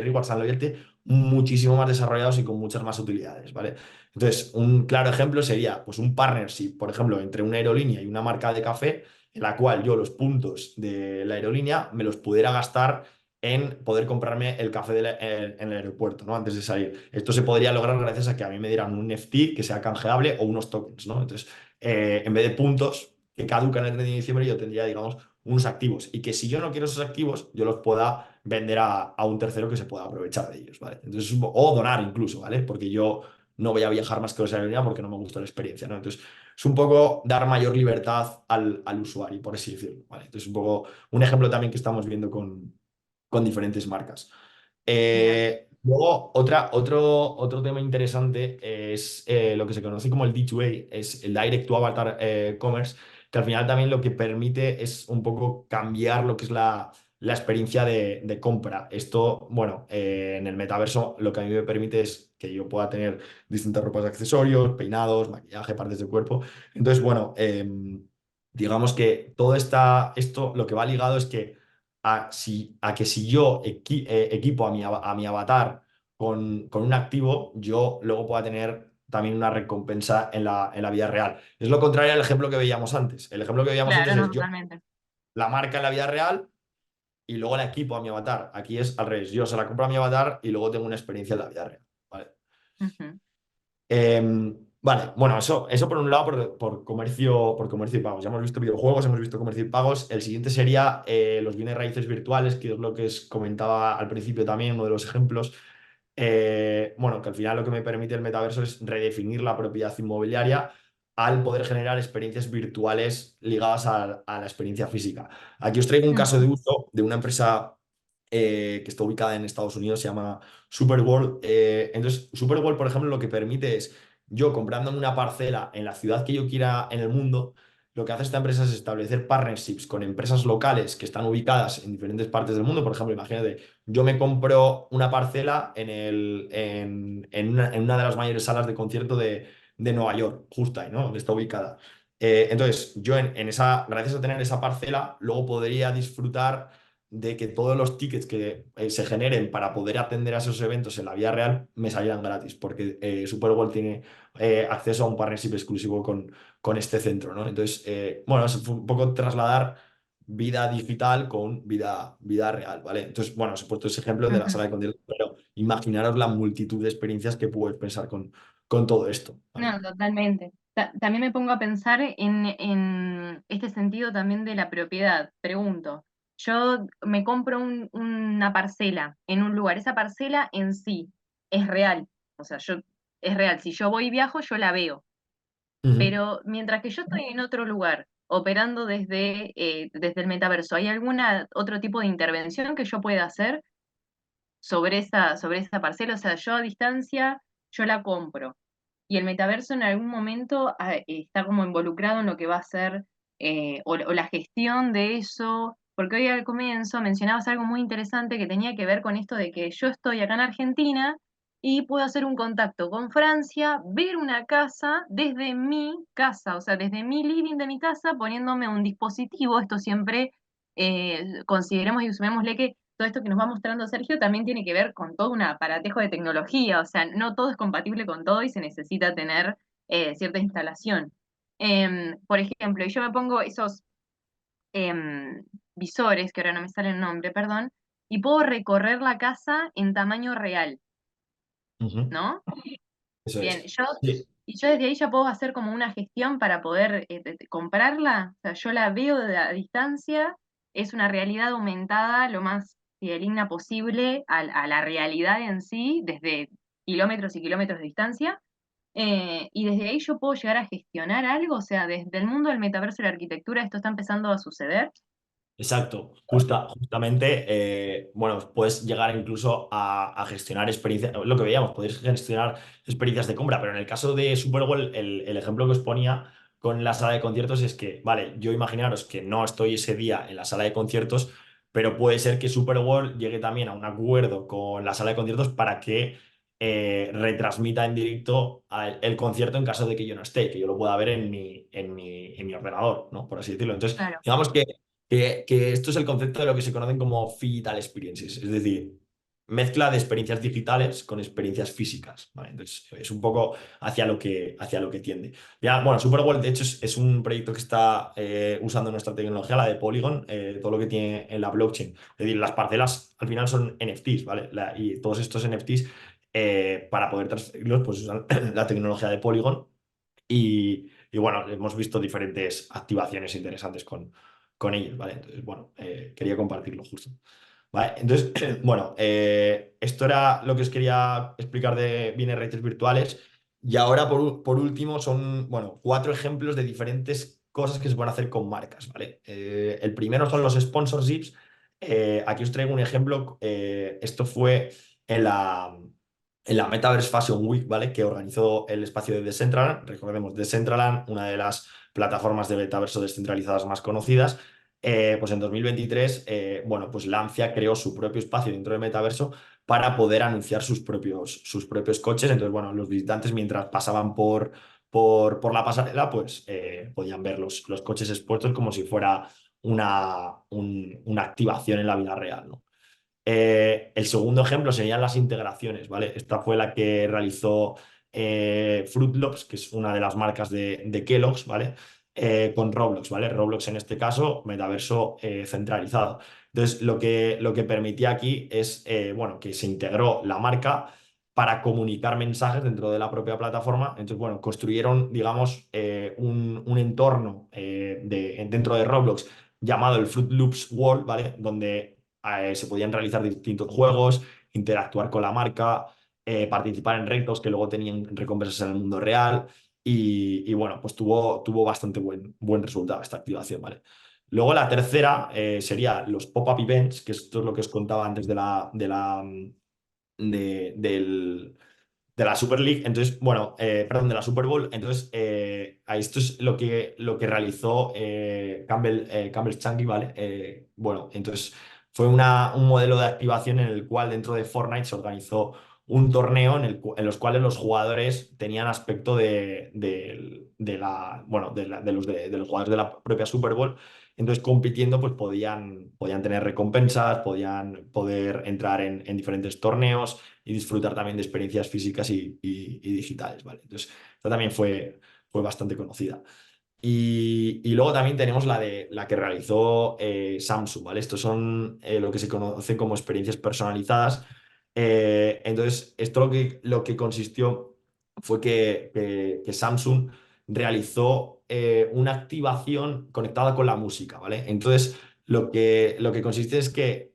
Rewards and Loyalty muchísimo más desarrollados y con muchas más utilidades, ¿vale? Entonces, un claro ejemplo sería pues un partnership, por ejemplo, entre una aerolínea y una marca de café, en la cual yo los puntos de la aerolínea me los pudiera gastar en poder comprarme el café en el aeropuerto, ¿no? Antes de salir. Esto se podría lograr gracias a que a mí me dieran un NFT que sea canjeable o unos tokens, ¿no? Entonces, en vez de puntos que caducan el 30 de diciembre, yo tendría, digamos, unos activos y que si yo no quiero esos activos, yo los pueda vender a un tercero que se pueda aprovechar de ellos, ¿vale? Entonces, o donar incluso, ¿vale? Porque yo no voy a viajar más que esa aerolínea porque no me gusta la experiencia, ¿no? Entonces, es un poco dar mayor libertad al usuario, por así decirlo, ¿vale? Entonces, un poco un ejemplo también que estamos viendo con diferentes marcas. Bien. Luego, otro tema interesante es lo que se conoce como el D2A, es el Direct to Avatar Commerce, que al final también lo que permite es un poco cambiar lo que es la experiencia de compra. Esto, bueno, en el metaverso lo que a mí me permite es que yo pueda tener distintas ropas de accesorios, peinados, maquillaje, partes del cuerpo. Entonces, bueno, digamos que esto lo que va ligado es que a que si yo equipo a mi avatar con un activo, yo luego pueda tener también una recompensa en la vida real. Es lo contrario al ejemplo que veíamos antes. El ejemplo que veíamos Claro, antes no, es yo, totalmente. la marca en la vida real y luego la equipo a mi avatar. Aquí es al revés. Yo se la compro a mi avatar y luego tengo una experiencia en la vida real. ¿Vale? Ujú. Vale, bueno, eso por un lado por comercio y pagos. Ya hemos visto videojuegos, hemos visto comercio y pagos. El siguiente sería los bienes raíces virtuales, que es lo que os comentaba al principio también, uno de los ejemplos. Bueno, que al final lo que me permite el metaverso es redefinir la propiedad inmobiliaria al poder generar experiencias virtuales ligadas a la experiencia física. Aquí os traigo un caso de Ujú. uso de una empresa que está ubicada en Estados Unidos, se llama Superworld. Entonces, Superworld, por ejemplo, lo que permite es yo comprándome una parcela en la ciudad que yo quiera en el mundo, lo que hace esta empresa es establecer partnerships con empresas locales que están ubicadas en diferentes partes del mundo. Por ejemplo, imagínate, yo me compro una parcela en una de las mayores salas de concierto de Nueva York, justo ahí, ¿no? Donde está ubicada. Entonces, yo gracias a tener esa parcela, luego podría disfrutar de que todos los tickets que se generen para poder atender a esos eventos en la vida real me salieran gratis, porque Superworld tiene acceso a un partnership exclusivo con este centro, ¿no? Entonces, bueno, es un poco trasladar vida digital con vida real, ¿vale? Entonces, bueno, os he puesto ese ejemplo de la Ujú. sala de conciertos, pero imaginaros la multitud de experiencias que puedes pensar con todo esto, ¿vale? No, totalmente. También me pongo a pensar en este sentido también de la propiedad. Pregunto, yo me compro una parcela en un lugar, esa parcela en sí es real, o sea, es real. Si yo voy y viajo, yo la veo, Ujú. pero mientras que yo estoy en otro lugar, operando desde el metaverso, ¿hay alguna otro tipo de intervención que yo pueda hacer sobre esa parcela? O sea, yo a distancia, yo la compro. Y el metaverso en algún momento está como involucrado en lo que va a ser o la gestión de eso, porque hoy al comienzo mencionabas algo muy interesante que tenía que ver con esto de que yo estoy acá en Argentina y puedo hacer un contacto con Francia, ver una casa desde mi casa, o sea, desde mi living de mi casa, poniéndome un dispositivo. Esto siempre consideremos y sumémosle que todo esto que nos va mostrando Sergio también tiene que ver con todo un aparatejo de tecnología, o sea, no todo es compatible con todo y se necesita tener cierta instalación. Por ejemplo, y yo me pongo esos em, visores, que ahora no me sale el nombre, perdón, y puedo recorrer la casa en tamaño real, Ujú. ¿no? Eso Bien, es. Sí. y yo desde ahí ya puedo hacer como una gestión para poder comprarla. O sea, yo la veo de a distancia, es una realidad aumentada lo más fidedigna posible a la realidad en sí, desde kilómetros y kilómetros de distancia. Y desde ahí yo puedo llegar a gestionar algo. O sea, desde el mundo del metaverso y la arquitectura esto está empezando a suceder. Exacto, justamente, bueno, puedes llegar incluso a gestionar experiencias, lo que veíamos, podéis gestionar experiencias de compra, pero en el caso de Superwall, el ejemplo que os ponía con la sala de conciertos es que, vale, yo imaginaros que no estoy ese día en la sala de conciertos, pero puede ser que Superwall llegue también a un acuerdo con la sala de conciertos para que retransmita en directo el concierto en caso de que yo no esté, que yo lo pueda ver en mi ordenador, ¿no? Por así decirlo. Entonces, Claro. digamos que esto es el concepto de lo que se conocen como Phygital Experiences, es decir, mezcla de experiencias digitales con experiencias físicas, ¿vale? Entonces, es un poco hacia lo que tiende. Ya, bueno, Superworld, de hecho, es un proyecto que está usando nuestra tecnología, la de Polygon, todo lo que tiene en la blockchain. Es decir, las parcelas al final son NFTs, ¿vale? Y todos estos NFTs, para poder transferirlos, pues usan la tecnología de Polygon. Y bueno, hemos visto diferentes activaciones interesantes con ellos, ¿vale? Entonces, bueno, quería compartirlo justo. ¿Vale? Entonces, bueno, esto era lo que os quería explicar de bienes raíces virtuales. Y ahora, por último, son, bueno, 4 ejemplos de diferentes cosas que se pueden hacer con marcas, ¿vale? El primero son los sponsorships. Aquí os traigo un ejemplo. Esto fue en la Metaverse Fashion Week, ¿vale? Que organizó el espacio de Decentraland. Recordemos, Decentraland, una de las plataformas de metaverso descentralizadas más conocidas. Pues en 2023, bueno, pues Lancia creó su propio espacio dentro del metaverso para poder anunciar sus propios coches. Entonces, bueno, los visitantes mientras pasaban por la pasarela, pues podían ver los coches expuestos como si fuera una activación en la vida real, ¿no? El segundo ejemplo serían las integraciones, ¿vale? Esta fue la que realizó Fruit Loops, que es una de las marcas de Kellogg's, ¿vale? Con Roblox, ¿vale? Roblox en este caso, metaverso centralizado. Entonces, lo que permitía aquí es, bueno, que se integró la marca para comunicar mensajes dentro de la propia plataforma. Entonces, bueno, construyeron, digamos, un entorno dentro de Roblox llamado el Fruit Loops World, ¿vale? Donde se podían realizar distintos juegos, interactuar con la marca, participar en retos que luego tenían recompensas en el mundo real y bueno, pues tuvo bastante buen resultado esta activación, ¿vale? Luego la tercera sería los pop-up events, que esto es lo que os contaba antes de la, de la, de- del, de la Super League. Entonces, bueno, perdón, de la Super Bowl. Entonces, a esto es lo que realizó Campbell Chunky, ¿vale? Bueno, entonces fue un modelo de activación en el cual dentro de Fortnite se organizó un torneo en los cuales los jugadores tenían aspecto bueno, de los jugadores de la propia Super Bowl. Entonces, compitiendo, pues podían tener recompensas, podían poder entrar en diferentes torneos y disfrutar también de experiencias físicas y digitales, ¿vale? Entonces, esta también fue bastante conocida. Y luego también tenemos la que realizó Samsung, ¿vale? Estos son lo que se conoce como experiencias personalizadas. Entonces, esto lo que consistió fue que Samsung realizó una activación conectada con la música, ¿vale? Entonces, lo que consiste es que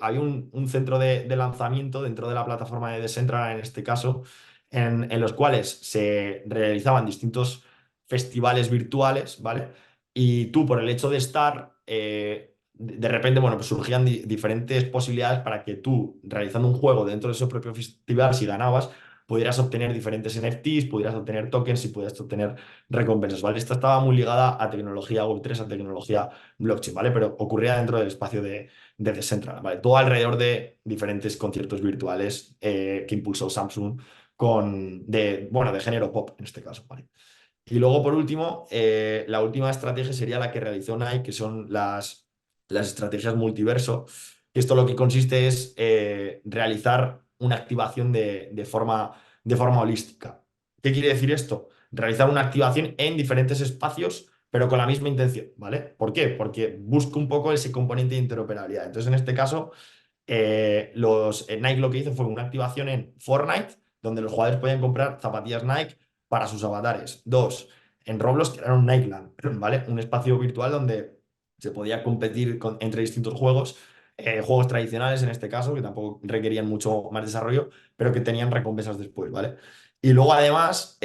había un centro de lanzamiento dentro de la plataforma de Decentraland, en este caso, en los cuales se realizaban distintos festivales virtuales, ¿vale? Y tú, por el hecho de estar, de repente, bueno, pues surgían diferentes posibilidades para que tú, realizando un juego dentro de ese propio festival, si ganabas, pudieras obtener diferentes NFTs, pudieras obtener tokens y pudieras obtener recompensas, ¿vale? Esta estaba muy ligada a tecnología Web3, a tecnología blockchain, ¿vale? Pero ocurría dentro del espacio de Decentraland, ¿vale? Todo alrededor de diferentes conciertos virtuales que impulsó Samsung bueno, de género pop en este caso, ¿vale? Y luego, por último, la última estrategia sería la que realizó Nike, que son las estrategias multiverso. Esto lo que consiste es realizar una activación de forma holística. ¿Qué quiere decir esto? Realizar una activación en diferentes espacios, pero con la misma intención, ¿vale? ¿Por qué? Porque busca un poco ese componente de interoperabilidad. Entonces, en este caso, Nike lo que hizo fue una activación en Fortnite, donde los jugadores podían comprar zapatillas Nike para sus avatares. Dos, en Roblox crearon Nikeland, ¿vale? Un espacio virtual donde se podía competir entre distintos juegos, juegos tradicionales en este caso, que tampoco requerían mucho más desarrollo, pero que tenían recompensas después, ¿vale? Y luego además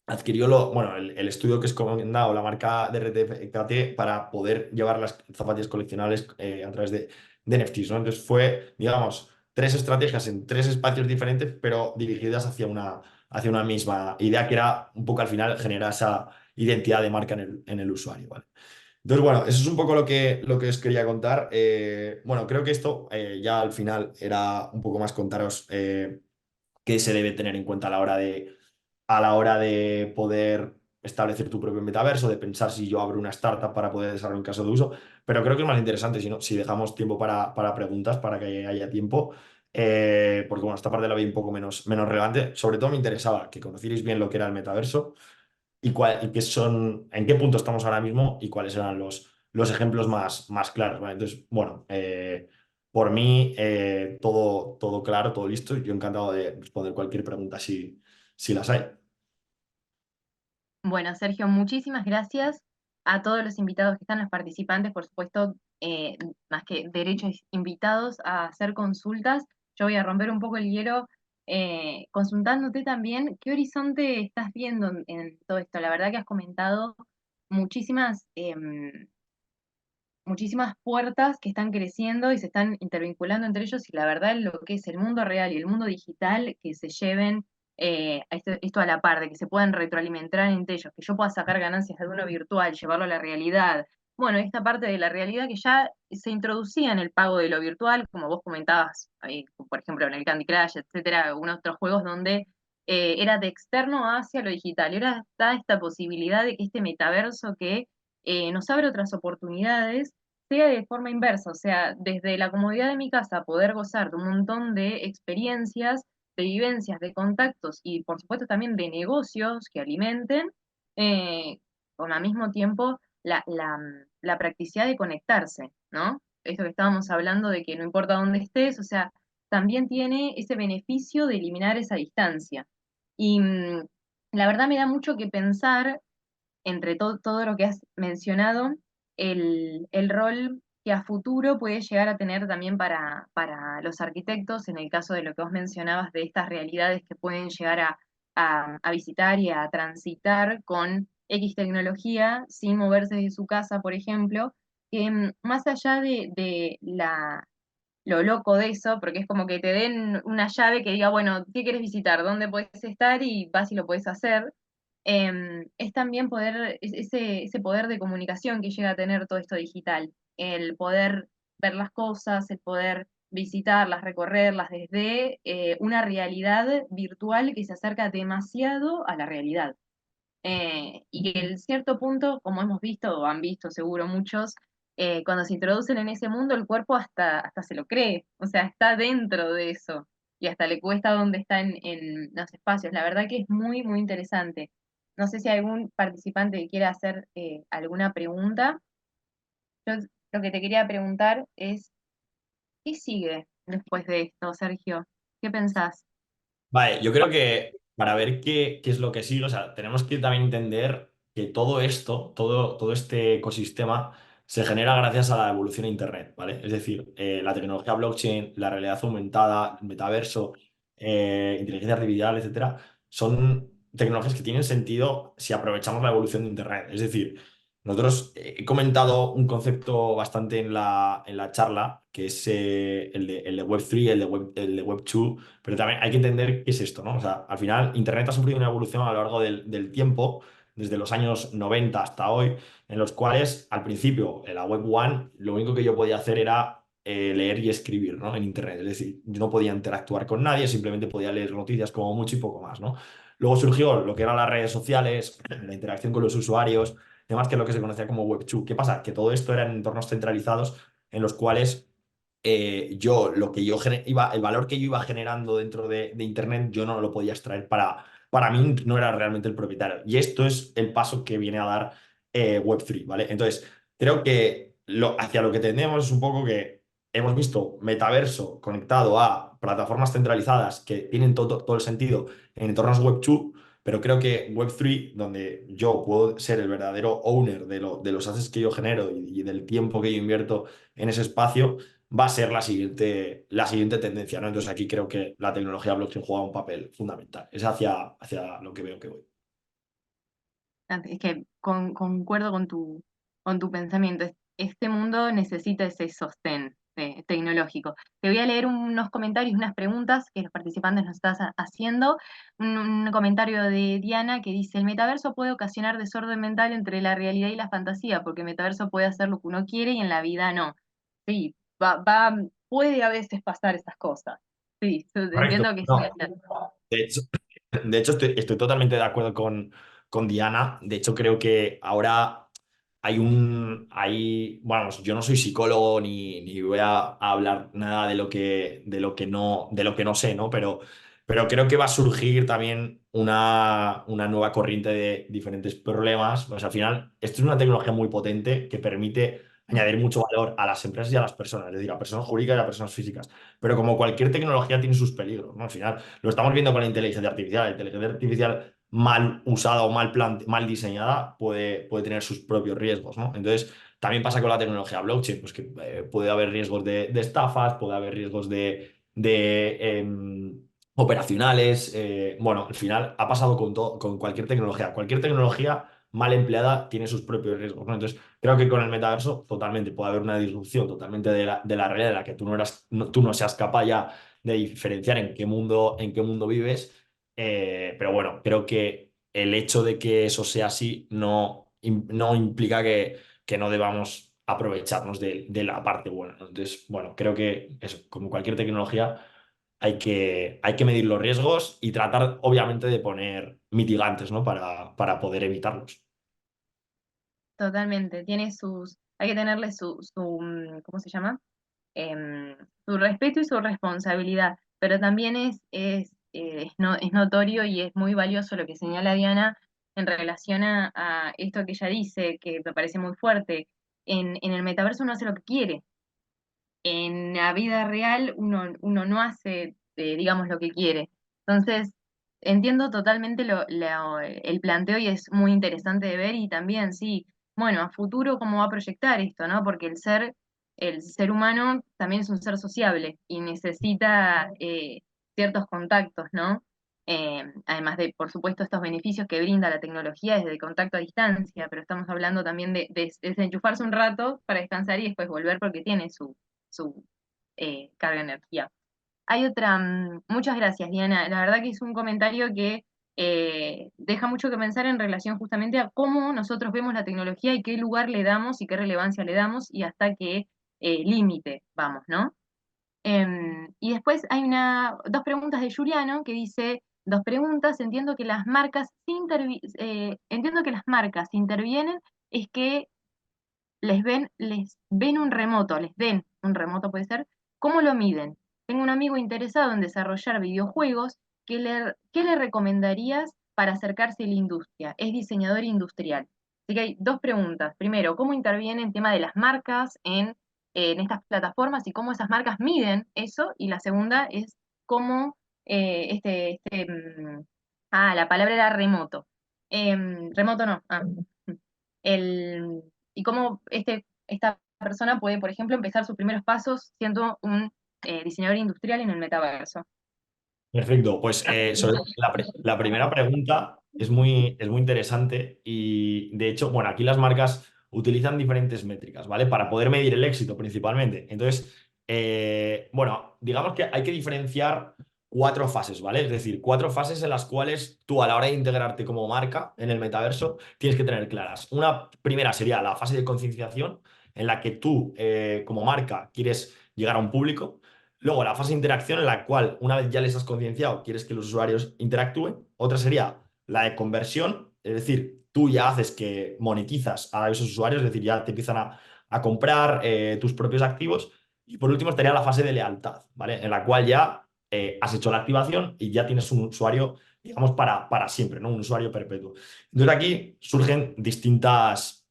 adquirió bueno, el estudio que es comandado la marca de RTFKT para poder llevar las zapatillas coleccionables a través de NFTs, ¿no? Entonces fue, digamos, tres estrategias en tres espacios diferentes, pero dirigidas hacia una misma idea, que era un poco al final generar esa identidad de marca en el usuario, ¿vale? Entonces, bueno, eso es un poco lo que os quería contar. Bueno, creo que esto ya al final era un poco más contaros qué se debe tener en cuenta a la hora de poder establecer tu propio metaverso, de pensar si yo abro una startup para poder desarrollar un caso de uso, pero creo que es más interesante si dejamos tiempo para preguntas, para que haya tiempo, porque bueno, esta parte la vi un poco menos relevante. Sobre todo me interesaba que conocierais bien lo que era el metaverso en qué punto estamos ahora mismo y cuáles eran los ejemplos más claros, ¿vale? Entonces, bueno, por mí todo claro, todo listo. Yo encantado de responder cualquier pregunta si las hay. Bueno, Sergio, muchísimas gracias a todos los invitados que están, los participantes, por supuesto, más que derechos invitados a hacer consultas. Yo voy a romper un poco el hielo consultándote también qué horizonte estás viendo en todo esto. La verdad que has comentado muchísimas, muchísimas puertas que están creciendo y se están intervinculando entre ellos y la verdad lo que es el mundo real y el mundo digital que se lleven esto a la par, de que se puedan retroalimentar entre ellos, que yo pueda sacar ganancias de uno virtual, llevarlo a la realidad. Bueno, esta parte de la realidad que ya se introducía en el pago de lo virtual, como vos comentabas, por ejemplo, en el Candy Crush, etcétera, algunos otros juegos donde era de externo hacia lo digital. Y ahora está esta posibilidad de que este metaverso que nos abre otras oportunidades, sea de forma inversa, o sea, desde la comodidad de mi casa poder gozar de un montón de experiencias, de vivencias, de contactos y por supuesto también de negocios que alimenten, eh, con al mismo tiempo la practicidad de conectarse, ¿no? Esto que estábamos hablando de que no importa dónde estés, o sea, también tiene ese beneficio de eliminar esa distancia. Y la verdad me da mucho que pensar entre todo lo que has mencionado, el rol que a futuro puede llegar a tener también para los arquitectos, en el caso de lo que vos mencionabas, de estas realidades que pueden llegar a visitar y a transitar con X tecnología sin moverse de su casa, por ejemplo, que más allá de lo loco de eso, porque es como que te den una llave que diga, bueno, ¿qué quieres visitar? ¿Dónde puedes estar? Y vas y lo puedes hacer. Es también poder, ese poder de comunicación que llega a tener todo esto digital, el poder ver las cosas, el poder visitarlas, recorrerlas desde una realidad virtual que se acerca demasiado a la realidad. Y que en cierto punto, como hemos visto, o han visto seguro muchos, cuando se introducen en ese mundo, el cuerpo hasta se lo cree, o sea, está dentro de eso, y hasta le cuesta dónde está en los espacios. La verdad que es muy, muy interesante. No sé si hay algún participante que quiera hacer alguna pregunta. Yo lo que te quería preguntar es, ¿qué sigue después de esto, Sergio? ¿Qué pensás? Vale, yo creo que para ver qué es lo que sigue, o sea, tenemos que también entender que todo esto, todo este ecosistema se genera gracias a la evolución de Internet, ¿vale? Es decir, la tecnología blockchain, la realidad aumentada, el metaverso, inteligencia artificial, etcétera, son tecnologías que tienen sentido si aprovechamos la evolución de Internet. Es decir, nosotros he comentado un concepto bastante en la charla, que es el de Web3, el de Web2, pero también hay que entender qué es esto, ¿no? O sea, al final, Internet ha sufrido una evolución a lo largo del tiempo, desde los años 90 hasta hoy, en los cuales, al principio, en la Web 1, lo único que yo podía hacer era leer y escribir, ¿no? En Internet. Es decir, yo no podía interactuar con nadie, simplemente podía leer noticias como mucho y poco más, ¿no? Luego surgió lo que eran las redes sociales, la interacción con los usuarios, demás que lo que se conocía como Web 2. ¿Qué pasa? Que todo esto eran entornos centralizados en los cuales yo, lo que yo el valor que yo iba generando dentro de Internet, yo no lo podía extraer para mí, no era realmente el propietario. Y esto es el paso que viene a dar Web3, ¿vale? Entonces, creo que hacia lo que tendemos es un poco que hemos visto metaverso conectado a plataformas centralizadas que tienen todo el sentido en entornos Web2, pero creo que Web3, donde yo puedo ser el verdadero owner de los assets que yo genero y del tiempo que yo invierto en ese espacio, va a ser la siguiente tendencia, ¿no? Entonces aquí creo que la tecnología blockchain juega un papel fundamental. Es hacia lo que veo que voy. Es que concuerdo con tu pensamiento. Este mundo necesita ese sostén tecnológico. Te voy a leer unos comentarios, unas preguntas que los participantes nos están haciendo. Un comentario de Diana que dice, el metaverso puede ocasionar desorden mental entre la realidad y la fantasía, porque el metaverso puede hacer lo que uno quiere y en la vida no. Sí, puede a veces pasar esas cosas. Sí, Correcto. entiendo que sí. No, de hecho, estoy totalmente de acuerdo con Diana. De hecho, creo que ahora bueno, yo no soy psicólogo ni voy a hablar nada de lo que no sé, ¿no? Pero creo que va a surgir también una nueva corriente de diferentes problemas. Pues al final, esto es una tecnología muy potente que permite añadir mucho valor a las empresas y a las personas, es decir, a personas jurídicas y a personas físicas. Pero como cualquier tecnología tiene sus peligros, ¿no? Al final, lo estamos viendo con la inteligencia artificial. La inteligencia artificial mal usada o mal diseñada puede tener sus propios riesgos, ¿no? Entonces, también pasa con la tecnología blockchain, pues que puede haber riesgos de estafas, puede haber riesgos de operacionales. Bueno, al final ha pasado con cualquier tecnología. Cualquier tecnología mal empleada tiene sus propios riesgos, ¿no? Entonces, creo que con el metaverso totalmente puede haber una disrupción totalmente de la realidad de la que tú no seas capaz ya de diferenciar en qué mundo vives. Pero bueno, creo que el hecho de que eso sea así no implica que no debamos aprovecharnos de la parte buena, ¿no? Entonces, bueno, creo que eso, como cualquier tecnología, hay que medir los riesgos y tratar, obviamente, de poner mitigantes, ¿no? Para poder evitarlos. Totalmente, hay que tenerle ¿cómo se llama? Su respeto y su responsabilidad, pero también es notorio y es muy valioso lo que señala Diana en relación a esto que ella dice, que me parece muy fuerte. En el metaverso uno hace lo que quiere, en la vida real uno no hace, digamos, lo que quiere. Entonces, entiendo totalmente el planteo y es muy interesante de ver y también, sí, bueno, a futuro cómo va a proyectar esto, ¿no? Porque el ser humano también es un ser sociable y necesita ciertos contactos, ¿no? Además de, por supuesto, estos beneficios que brinda la tecnología desde el contacto a distancia, pero estamos hablando también de desenchufarse un rato para descansar y después volver porque tiene su carga energía. Hay otra, muchas gracias, Diana. La verdad que es un comentario que deja mucho que pensar en relación justamente a cómo nosotros vemos la tecnología y qué lugar le damos y qué relevancia le damos y hasta qué límite vamos, ¿no? Y después hay dos preguntas de Juliano que dice, dos preguntas, entiendo que las marcas intervienen, es que les ven un remoto, les den un remoto puede ser, ¿cómo lo miden? Tengo un amigo interesado en desarrollar videojuegos, ¿qué le recomendarías para acercarse a la industria? Es diseñador industrial. Así que hay dos preguntas. Primero, ¿cómo interviene el tema de las marcas en estas plataformas y cómo esas marcas miden eso? Y la segunda es cómo la palabra era remoto. Remoto no. El, y cómo esta persona puede, por ejemplo, empezar sus primeros pasos siendo un diseñador industrial en el metaverso. Perfecto, pues sobre la primera pregunta es muy interesante y de hecho, bueno, aquí las marcas utilizan diferentes métricas, ¿vale? Para poder medir el éxito principalmente. Entonces, bueno, digamos que hay que diferenciar cuatro fases, ¿vale? Es decir, cuatro fases en las cuales tú a la hora de integrarte como marca en el metaverso tienes que tener claras. Una primera sería la fase de concienciación en la que tú como marca quieres llegar a un público. Luego, la fase de interacción en la cual, una vez ya les has concienciado, quieres que los usuarios interactúen. Otra sería la de conversión, es decir, tú ya haces que monetizas a esos usuarios, es decir, ya te empiezan a comprar tus propios activos. Y por último estaría la fase de lealtad, ¿vale? En la cual ya has hecho la activación y ya tienes un usuario, digamos, para siempre, ¿no? Un usuario perpetuo. Entonces aquí surgen distintas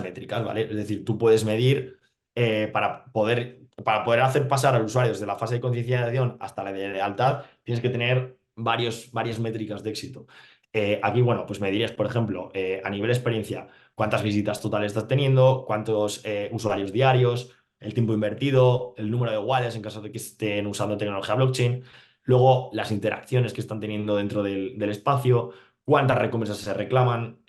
métricas, ¿vale? Es decir, tú puedes medir para poder hacer pasar al usuario desde la fase de concienciación hasta la de lealtad, tienes que tener varias métricas de éxito. Aquí, bueno, pues me dirías, por ejemplo, a nivel experiencia, cuántas visitas totales estás teniendo, cuántos usuarios diarios, el tiempo invertido, el número de wallets en caso de que estén usando tecnología blockchain, luego las interacciones que están teniendo dentro del espacio, cuántas recompensas se reclaman,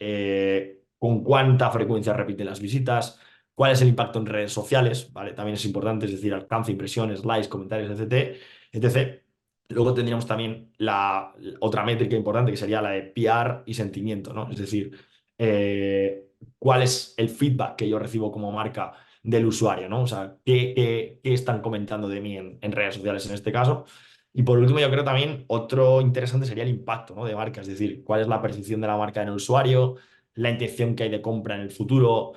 con cuánta frecuencia repiten las visitas, cuál es el impacto en redes sociales, ¿vale? También es importante, es decir, alcance, impresiones, likes, comentarios, etc. etc. Luego tendríamos también la otra métrica importante que sería la de PR y sentimiento, ¿no? Es decir, cuál es el feedback que yo recibo como marca del usuario, ¿no? O sea, qué están comentando de mí en redes sociales en este caso. Y por último, yo creo también otro interesante sería el impacto, ¿no? De marca, es decir, cuál es la percepción de la marca en el usuario, la intención que hay de compra en el futuro,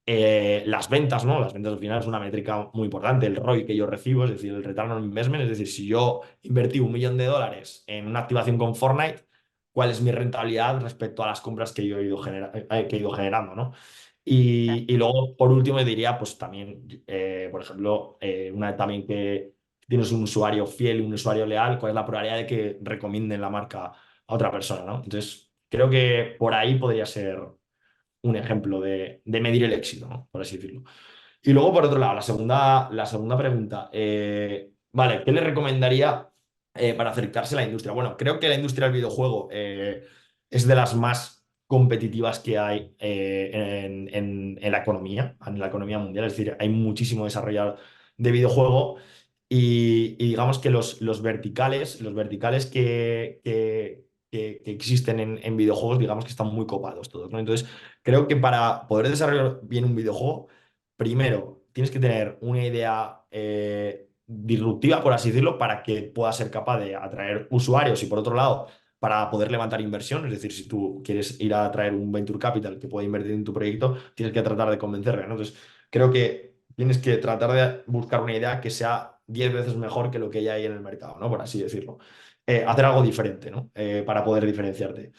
las ventas, ¿no? Las ventas al final es una métrica muy importante, el ROI que yo recibo, es decir, el return on investment, es decir, si yo invertí $1 millón en una activación con Fortnite, ¿cuál es mi rentabilidad respecto a las compras que yo he ido, que he ido generando, ¿no? Y luego, por último, diría, pues también, por ejemplo, una también que tienes un usuario fiel, un usuario leal, ¿cuál es la probabilidad de que recomienden la marca a otra persona, ¿no? Entonces, creo que por ahí podría ser un ejemplo de medir el éxito, ¿no? Por así decirlo. Y luego, por otro lado, la segunda pregunta. Vale, ¿qué le recomendaría para acercarse a la industria? Bueno, creo que la industria del videojuego es de las más competitivas que hay en la economía mundial. Es decir, hay muchísimo desarrollo de videojuego y digamos que los verticales que existen en videojuegos, digamos que están muy copados todos, ¿no? Entonces, creo que para poder desarrollar bien un videojuego, primero, tienes que tener una idea disruptiva, por así decirlo, para que pueda ser capaz de atraer usuarios y por otro lado, para poder levantar inversión. Es decir, si tú quieres ir a atraer un venture capital que pueda invertir en tu proyecto, tienes que tratar de convencerle, ¿no? Entonces, creo que tienes que tratar de buscar una idea que sea 10 veces mejor que lo que ya hay en el mercado, ¿no? Por así decirlo. Hacer algo diferente, ¿no? Para poder diferenciarte.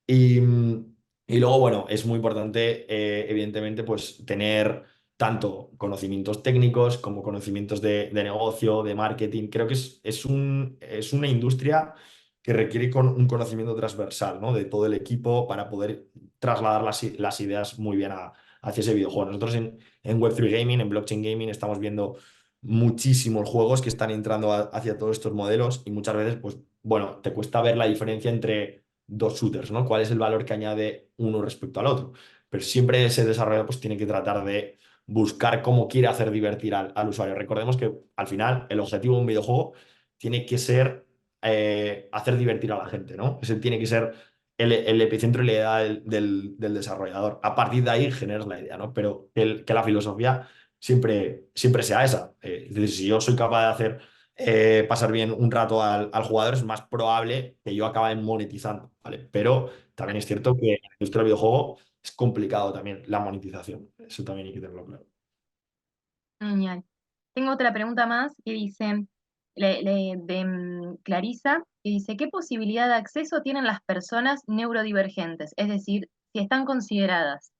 Y, y luego, bueno, es muy importante, evidentemente, pues tener tanto conocimientos técnicos como conocimientos de negocio, de marketing. Creo que es una industria que requiere un conocimiento transversal, ¿no? De todo el equipo para poder trasladar las ideas muy bien hacia ese videojuego. Nosotros en Web3 Gaming, en Blockchain Gaming, estamos viendo muchísimos juegos que están entrando hacia todos estos modelos y muchas veces, pues, bueno, te cuesta ver la diferencia entre dos shooters, ¿no? ¿Cuál es el valor que añade uno respecto al otro? Pero siempre ese desarrollo pues tiene que tratar de buscar cómo quiere hacer divertir al usuario. Recordemos que al final el objetivo de un videojuego tiene que ser hacer divertir a la gente, ¿no? Ese tiene que ser el epicentro y la idea del desarrollador. A partir de ahí generas la idea, ¿no? Pero que la filosofía siempre sea esa. Es decir, si yo soy capaz de hacer pasar bien un rato al jugador, es más probable que yo acabe monetizando, ¿vale? Pero también es cierto que en la industria del videojuego es complicado también la monetización. Eso también hay que tenerlo claro. Genial. Tengo otra pregunta más que dice, de Clarisa, que dice, ¿qué posibilidad de acceso tienen las personas neurodivergentes? Es decir, si están consideradas.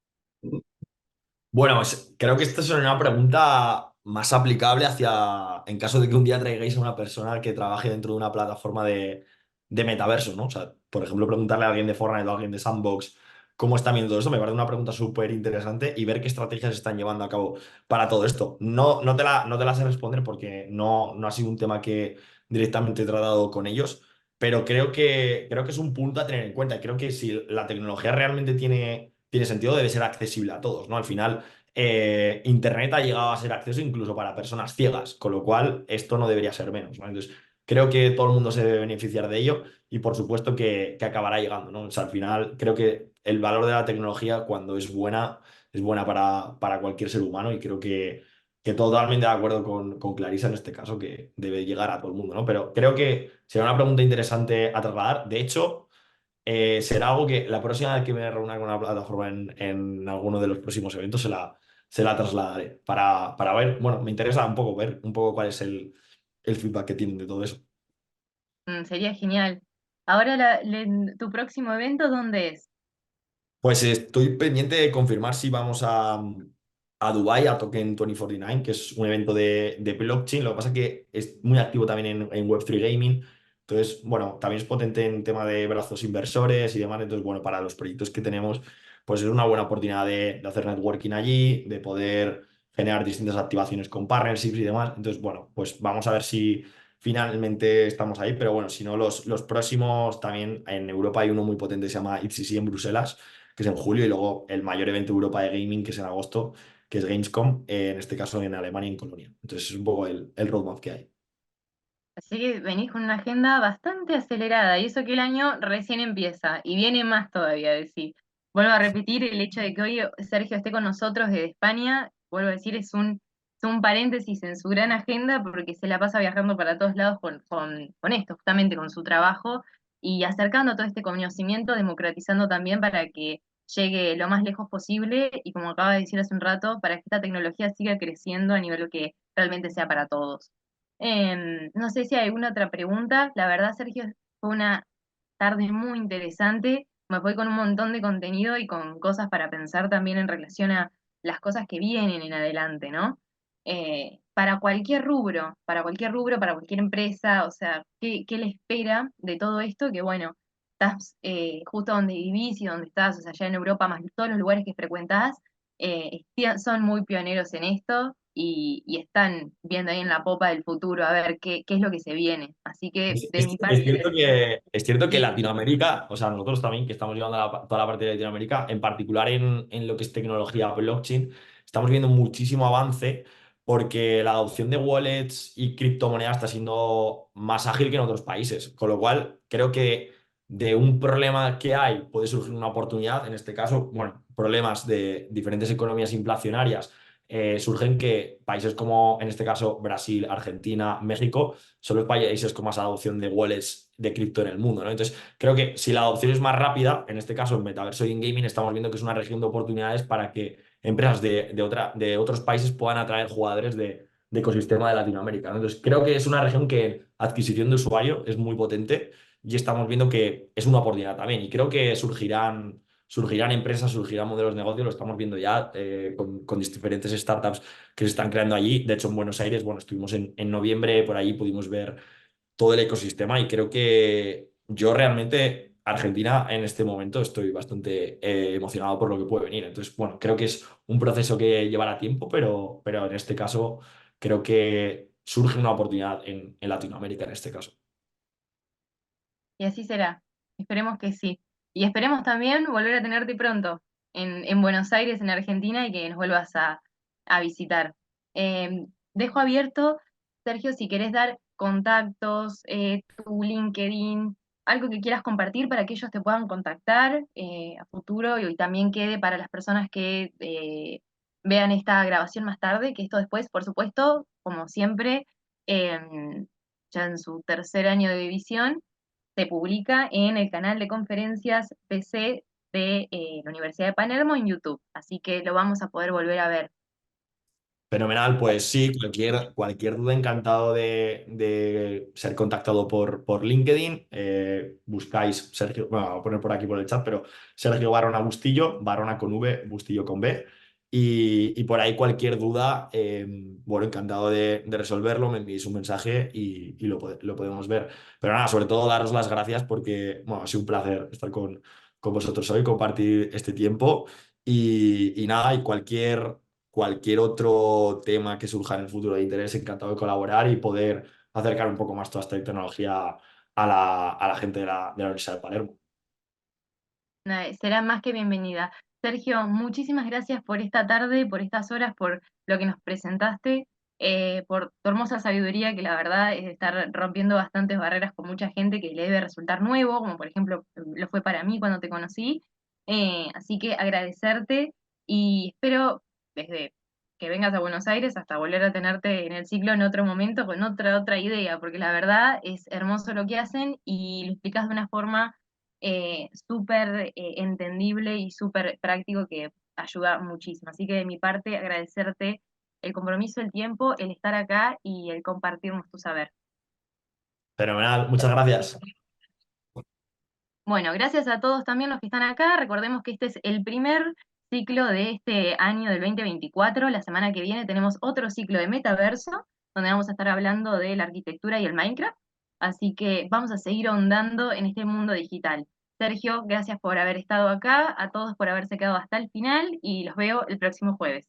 Bueno, pues creo que esta es una pregunta más aplicable hacia, en caso de que un día traigáis a una persona que trabaje dentro de una plataforma de metaverso, ¿no? O sea, por ejemplo, preguntarle a alguien de Fortnite o a alguien de Sandbox cómo está viendo todo esto, me parece una pregunta súper interesante y ver qué estrategias están llevando a cabo para todo esto. No te la sé responder porque no ha sido un tema que directamente he tratado con ellos, pero creo que es un punto a tener en cuenta. Creo que si la tecnología realmente tiene sentido, debe ser accesible a todos, ¿no? Al final Internet ha llegado a ser acceso incluso para personas ciegas, con lo cual esto no debería ser menos, ¿no? Entonces, creo que todo el mundo se debe beneficiar de ello y por supuesto que acabará llegando, ¿no? O sea, al final creo que el valor de la tecnología cuando es buena para cualquier ser humano y creo que totalmente de acuerdo con Clarisa en este caso, que debe llegar a todo el mundo, ¿no? Pero creo que será una pregunta interesante a trasladar. De hecho, será algo que la próxima vez que me reúna con una plataforma en alguno de los próximos eventos se la trasladaré para ver, bueno, me interesa un poco ver un poco cuál es el feedback que tienen de todo eso. Sería genial. Ahora, ¿tu próximo evento dónde es? Pues estoy pendiente de confirmar si vamos a Dubái, a Token 2049, que es un evento de blockchain. Lo que pasa es que es muy activo también en Web3 Gaming. Entonces, bueno, también es potente en tema de brazos inversores y demás. Entonces, bueno, para los proyectos que tenemos, pues es una buena oportunidad de hacer networking allí, de poder generar distintas activaciones con partnerships y demás. Entonces, bueno, pues vamos a ver si finalmente estamos ahí. Pero bueno, si no, los próximos también en Europa hay uno muy potente que se llama ITCC en Bruselas, que es en julio, y luego el mayor evento de Europa de gaming, que es en agosto, que es Gamescom, en este caso en Alemania y en Colonia. Entonces es un poco el roadmap que hay. Así que venís con una agenda bastante acelerada, y eso que el año recién empieza, y viene más todavía, decir. Vuelvo a repetir el hecho de que hoy Sergio esté con nosotros desde España, vuelvo a decir, es un paréntesis en su gran agenda, porque se la pasa viajando para todos lados con esto, justamente con su trabajo, y acercando todo este conocimiento, democratizando también para que llegue lo más lejos posible, y como acaba de decir hace un rato, para que esta tecnología siga creciendo a nivel que realmente sea para todos. No sé si hay alguna otra pregunta. La verdad, Sergio, fue una tarde muy interesante. Me fue con un montón de contenido y con cosas para pensar también en relación a las cosas que vienen en adelante, ¿no? Para cualquier rubro, para cualquier empresa, o sea, ¿qué le espera de todo esto? Que bueno, estás justo donde vivís y donde estás, o sea, allá en Europa, más todos los lugares que frecuentás, son muy pioneros en esto y están viendo ahí en la popa del futuro a ver qué es lo que se viene. Así que Es, de es- mi es parte, cierto que sí, Latinoamérica, o sea, nosotros también, que estamos llevando toda la parte de Latinoamérica, en particular en lo que es tecnología blockchain, estamos viendo muchísimo avance porque la adopción de wallets y criptomonedas está siendo más ágil que en otros países. Con lo cual, creo que de un problema que hay puede surgir una oportunidad. En este caso, bueno, problemas de diferentes economías inflacionarias surgen que países como, en este caso, Brasil, Argentina, México son los países con más adopción de wallets de cripto en el mundo, ¿no? Entonces, creo que si la adopción es más rápida, en este caso en metaverso y en gaming, estamos viendo que es una región de oportunidades para que empresas de otros países puedan atraer jugadores de ecosistema de Latinoamérica, ¿no? Entonces, creo que es una región que adquisición de usuario es muy potente y estamos viendo que es una oportunidad también. Y creo que surgirán empresas, surgirán modelos de negocio, lo estamos viendo ya con diferentes startups que se están creando allí. De hecho, en Buenos Aires, bueno, estuvimos en noviembre, por allí pudimos ver todo el ecosistema y creo que yo realmente, Argentina, en este momento estoy bastante emocionado por lo que puede venir. Entonces, bueno, creo que es un proceso que llevará tiempo, pero en este caso creo que surge una oportunidad en Latinoamérica en este caso. y así será. Esperemos que sí. Y esperemos también volver a tenerte pronto en Buenos Aires, en Argentina, y que nos vuelvas a visitar. Dejo abierto, Sergio, si querés dar contactos, tu LinkedIn, algo que quieras compartir para que ellos te puedan contactar a futuro y también quede para las personas que vean esta grabación más tarde, que esto después, por supuesto, como siempre, ya en su tercer año de división, se publica en el canal de conferencias PC de la Universidad de Palermo en YouTube, así que lo vamos a poder volver a ver. Fenomenal, pues sí, cualquier duda encantado de ser contactado por LinkedIn. Buscáis Sergio, bueno, voy a poner por aquí por el chat, pero Sergio Barona Bustillo, Barona con V, Bustillo con B. Y por ahí cualquier duda, bueno, encantado de resolverlo, me enviéis un mensaje y lo podemos ver. Pero nada, sobre todo daros las gracias porque, bueno, ha sido un placer estar con vosotros hoy, compartir este tiempo. Y nada, y cualquier otro tema que surja en el futuro de interés, encantado de colaborar y poder acercar un poco más toda esta tecnología a la gente de la Universidad de Palermo. Será más que bienvenida. Sergio, muchísimas gracias por esta tarde, por estas horas, por lo que nos presentaste, por tu hermosa sabiduría, que la verdad es estar rompiendo bastantes barreras con mucha gente que le debe resultar nuevo, como por ejemplo lo fue para mí cuando te conocí. Así que agradecerte y espero desde que vengas a Buenos Aires hasta volver a tenerte en el ciclo en otro momento con otra idea, porque la verdad es hermoso lo que hacen y lo explicas de una forma súper entendible y súper práctico que ayuda muchísimo. Así que de mi parte, agradecerte el compromiso, el tiempo, el estar acá y el compartirnos tu saber. Fenomenal, muchas gracias. Bueno, gracias a todos también los que están acá. Recordemos que este es el primer ciclo de este año del 2024. La semana que viene tenemos otro ciclo de metaverso, donde vamos a estar hablando de la arquitectura y el Minecraft. Así que vamos a seguir ahondando en este mundo digital. Sergio, gracias por haber estado acá, a todos por haberse quedado hasta el final y los veo el próximo jueves.